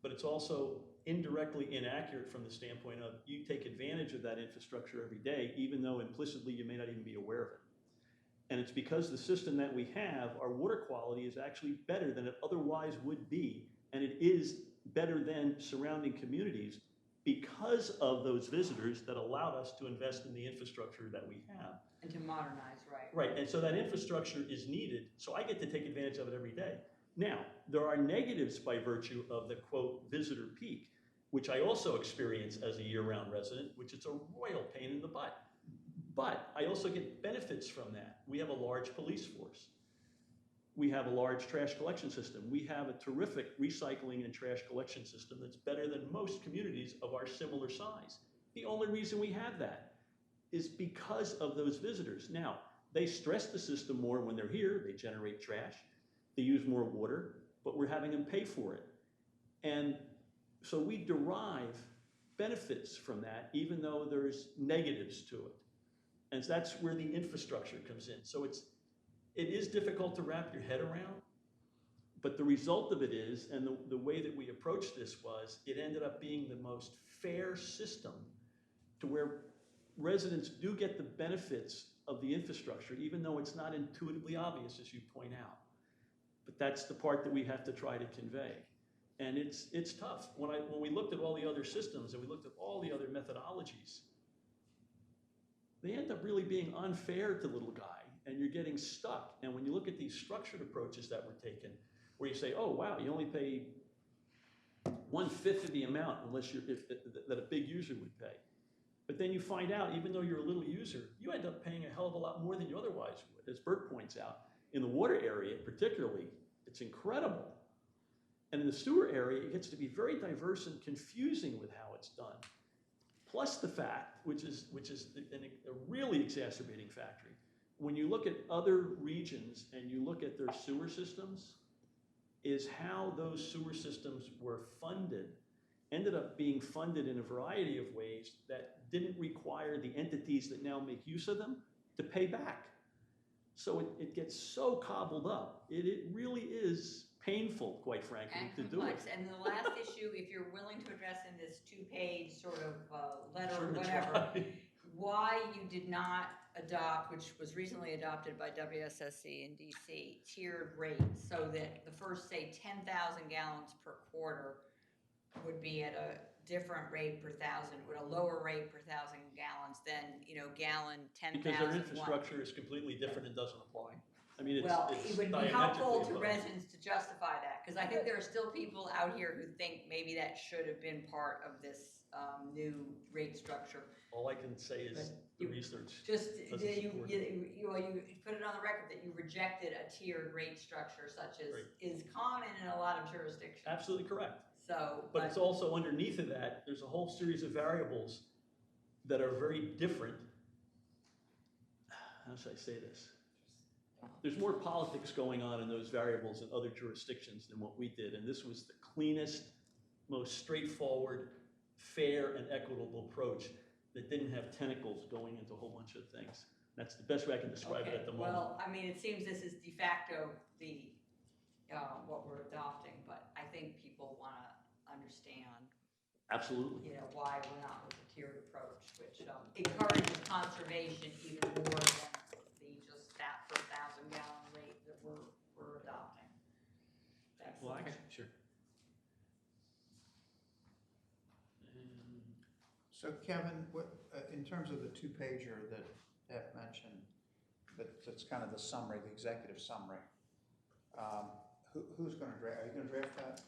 but it's also indirectly inaccurate from the standpoint of you take advantage of that infrastructure every day, even though implicitly you may not even be aware of it. And it's because the system that we have, our water quality is actually better than it otherwise would be, and it is better than surrounding communities because of those visitors that allowed us to invest in the infrastructure that we have. and to modernize, right? Right, and so that infrastructure is needed, so I get to take advantage of it every day. Now, there are negatives by virtue of the quote visitor peak, which I also experience as a year-round resident, which is a royal pain in the butt. But I also get benefits from that. We have a large police force. We have a large trash collection system. We have a terrific recycling and trash collection system that's better than most communities of our similar size. The only reason we have that is because of those visitors. Now, they stress the system more when they're here. They generate trash. They use more water, but we're having them pay for it. And so we derive benefits from that, even though there's negatives to it. And that's where the infrastructure comes in. So it is difficult to wrap your head around, but the result of it is, and the way that we approached this was, it ended up being the most fair system to where residents do get the benefits of the infrastructure, even though it's not intuitively obvious, as you point out. But that's the part that we have to try to convey. And it's tough. When we looked at all the other systems and we looked at all the other methodologies, they end up really being unfair to the little guy, and you're getting stuck. And when you look at these structured approaches that were taken, where you say, oh, wow, you only pay 1/5 of the amount unless that a big user would pay. But then you find out, even though you're a little user, you end up paying a hell of a lot more than you otherwise would. As Bert points out, in the water area particularly, it's incredible. And in the sewer area, it gets to be very diverse and confusing with how it's done. Plus the fact, which is a really exacerbating factor, when you look at other regions and you look at their sewer systems, is how those sewer systems were funded, ended up being funded in a variety of ways that didn't require the entities that now make use of them to pay back. So it gets so cobbled up. It really is painful, quite frankly, And to do it. complex. And the last issue, if you're willing to address in this 2-page sort of letter Sure or to whatever, try. why you did not adopt, which was recently adopted by WSSC in DC, tiered rates, so that the first, say, 10,000 gallons per quarter would be at a different rate per thousand, with a lower rate per 1,000 gallons than, gallon 10,000. Because their infrastructure is completely different and doesn't apply. I mean, it's Well, it would be diametrically helpful to opposed. residents to justify that, because I think there are still people out here who think maybe that should have been part of this new rate structure. All I can say is the you- research. Just, doesn't you support it. put it on the record that you rejected a tiered rate structure such as Right. is common in a lot of jurisdictions. Absolutely correct. So, But it's also underneath of that, there's a whole series of variables that are very different. How should I say this? there's more politics going on in those variables in other jurisdictions than what we did, and this was the cleanest, most straightforward, fair and equitable approach that didn't have tentacles going into a whole bunch of things. That's the best way I can describe it at the moment. Well, I mean, it seems this is de facto the, what we're adopting, but I think people want to understand, Absolutely. you know, why we're not with the tiered approach, which encourages conservation even more than the just that per 1,000 gallon rate that we're adopting. Thanks. Well, Sure. So Kevin, what, in terms of the two-pager that Deb mentioned, that's kind of the summary, the executive summary, who's gonna draft, are you gonna draft that?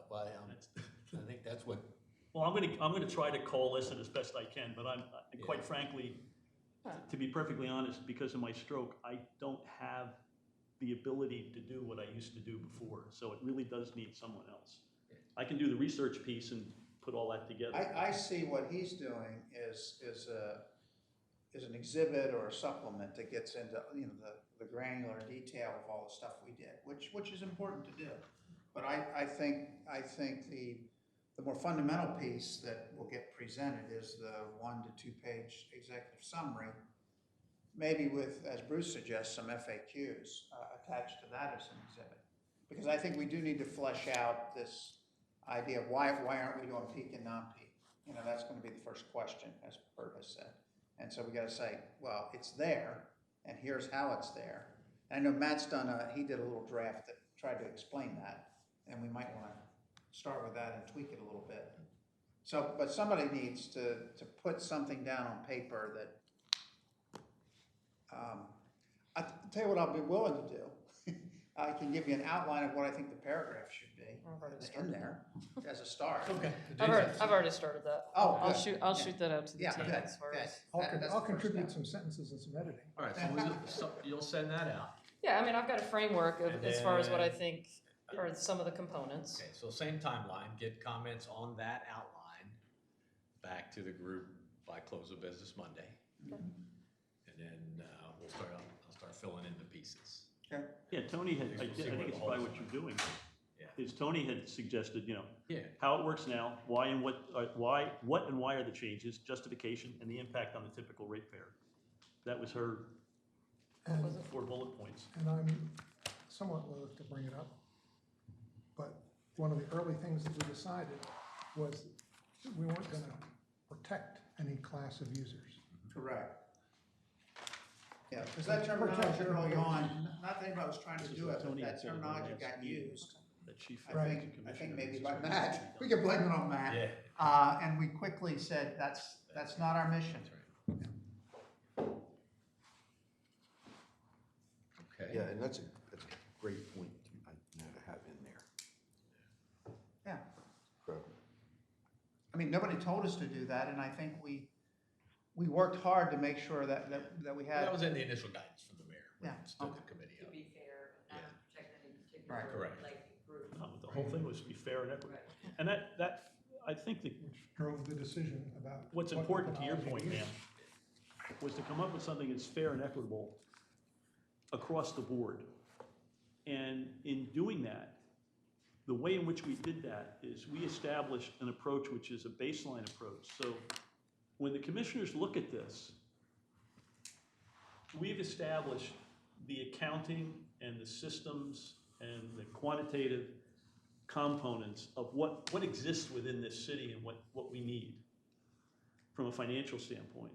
Well, I think that's what, Well, I'm gonna try to coalesce it as best I can, but quite frankly, to be perfectly honest, because of my stroke, I don't have the ability to do what I used to do before, so it really does need someone else. I can do the research piece and put all that together. I see what he's doing is an exhibit or a supplement that gets into, you know, the granular detail of all the stuff we did, which is important to do. But I think the more fundamental piece that will get presented is the 1 to 2 page executive summary, maybe with, as Bruce suggests, some FAQs attached to that as an exhibit. Because I think we do need to flesh out this idea of why aren't we doing peak and non-peak? You know, that's going to be the first question, as Bert has said. And so we got to say, well, it's there, and here's how it's there. And I know Matt's he did a little draft that tried to explain that, and we might want to start with that and tweak it a little bit. So, but somebody needs to put something down on paper that, I'll tell you what I'll be willing to do. I can give you an outline of what I think the paragraph should be in there as a start. Okay. I've already started that. Oh, I'll good. I'll shoot that out to the Yeah, team good, as far good. as. That's I'll the first contribute step. some sentences and some editing. All right, so you'll send that out. Yeah, I mean, I've got a framework of, And as far as what I then- think are some of the components. Okay, so same timeline, get comments on that outline back to the group by close of business Monday. Okay. And then I'll start filling in the pieces. Okay. Yeah, Tony had, We'll I see think where the it's probably holes what are. you're doing. Yeah. Is Tony had suggested, you know, Yeah, how it works now, why and what are the changes, justification, and the impact on the typical ratepayer. That was her And, 4 bullet points. and I'm somewhat loath to bring it up, but one of the early things that we decided was we weren't gonna protect any class of users. Correct. Yeah, because that terminology early on, not that anybody was trying to do it, but that terminology got used. That she I felt think, the I think commissioner maybe was by supposed to Matt, be we done. can blame it on Matt. yeah, And we quickly said, that's not our mission. that's right. Okay. Yeah, and that's a great point to have in there. Yeah. Incredible. I mean, nobody told us to do that, and I think we worked hard to make sure that we had. That was in the initial guidance from the mayor, when Yeah, it stood okay. the committee To up. be fair, not Yeah. to protect any Right. particular, Correct. like, group. No, the whole thing was to be fair and equitable. Right. And that, I think that Which drove the decision about. what's what important to your methodology point, to use. ma'am, was to come up with something that's fair and equitable across the board. And in doing that, the way in which we did that is we established an approach which is a baseline approach. So when the commissioners look at this, we've established the accounting and the systems and the quantitative components of what exists within this city and what we need from a financial standpoint.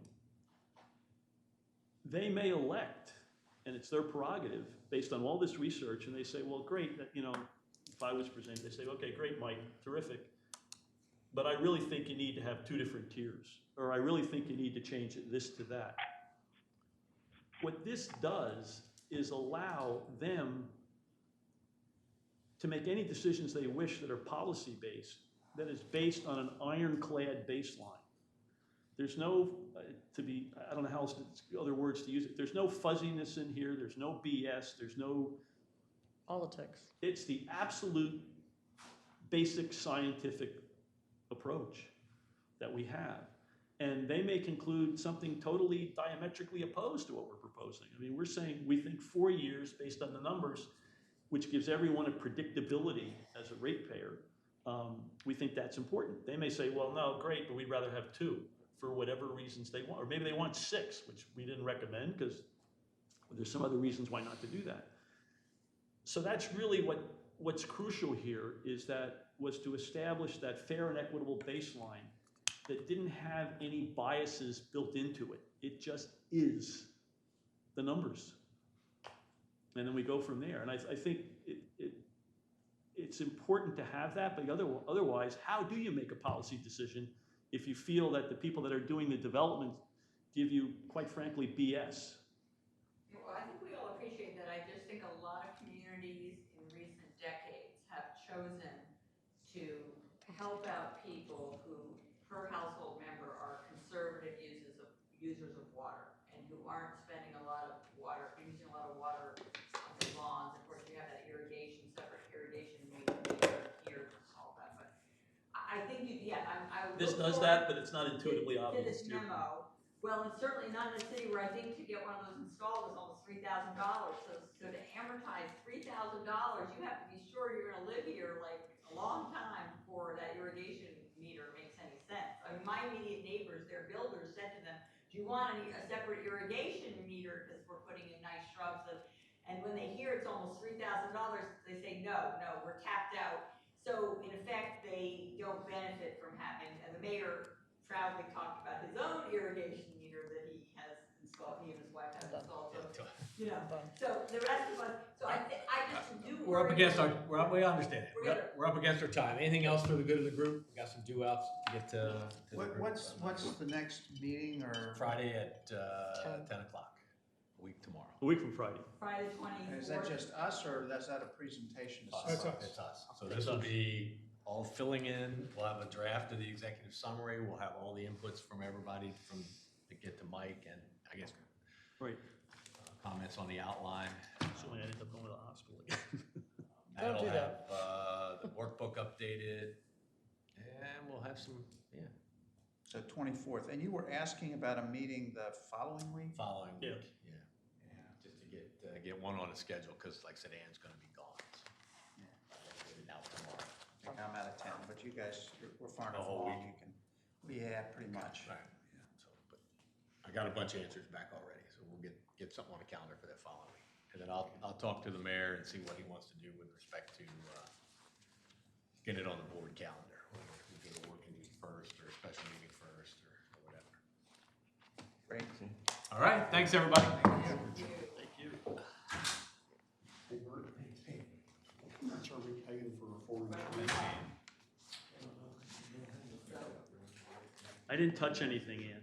They may elect, and it's their prerogative, based on all this research, and they say, well, great, that, you know, if I was presenting, they say, okay, great, Mike, terrific, but I really think you need to have 2 different tiers, or I really think you need to change it this to that. What this does is allow them to make any decisions they wish that are policy-based, that is based on an ironclad baseline. There's no, I don't know how else, other words to use it, there's no fuzziness in here, there's no BS, there's no, Politics. it's the absolute basic scientific approach that we have. And they may conclude something totally diametrically opposed to what we're proposing. I mean, we're saying we think 4 years based on the numbers, which gives everyone a predictability as a ratepayer. We think that's important. They may say, well, no, great, but we'd rather have 2 for whatever reasons they want. Or maybe they want 6, which we didn't recommend because there's some other reasons why not to do that. So that's really what's crucial here was to establish that fair and equitable baseline that didn't have any biases built into it. It just is the numbers. And then we go from there. And I think it's important to have that, but otherwise, how do you make a policy decision if you feel that the people that are doing the development give you, quite frankly, BS? Well, I think we all appreciate that. I just think a lot of communities in recent decades have chosen to help out people who, per household member, are conservative users of water and who aren't spending a lot of water, using a lot of water on their lawns. Of course, we have that separate irrigation meter here to solve that. But I think I would. This look does forward that, but it's not intuitively to obvious. this memo. Well, it's certainly not in a city where I think to get one of those installed is almost $3,000. So to amortize $3,000, you have to be sure you're going to live here like a long time before that irrigation meter makes any sense. I mean, my immediate neighbors, their builders said to them, "Do you want a separate irrigation meter because we're putting in nice shrubs?" And when they hear it's almost $3,000, they say, "No, we're tapped out." So in effect, they don't benefit from having. And the mayor proudly talked about his own irrigation meter that he has installed, he and his wife have installed. So, so the rest of us, so I just do. We're up against we understand it. We're up against our time. Anything else for the good of the group? We got some due outs to get to the group. What's the next meeting or? Friday at 10 o'clock, a week tomorrow. A week from Friday. Friday 24th. Is that just us or is that a presentation? That's us. It's us. So this will be all filling in. We'll have a draft of the executive summary. We'll have all the inputs from everybody to get to Mike and I guess comments on the outline. So I ended up going to the hospital again. Don't do that. The workbook updated, and we'll have some, So 24th, and you were asking about a meeting the following week? following Yeah. week. Yeah. Just to get one on the schedule, because like I said, Ann's gonna be gone. So I'll get it out tomorrow. I think I'm out of town, but you guys, we're far The enough whole along, week. you can, pretty much. Right. So, but I got a bunch of answers back already, so we'll get something on the calendar for that following week. And then I'll talk to the mayor and see what he wants to do with respect to, get it on the board calendar. Whether we do a working meeting first or a special meeting first or whatever. Great. All right, thanks, everybody. Thank you. Hey, Bert, how much are we paying for a 4-inch? I didn't touch anything, Ann.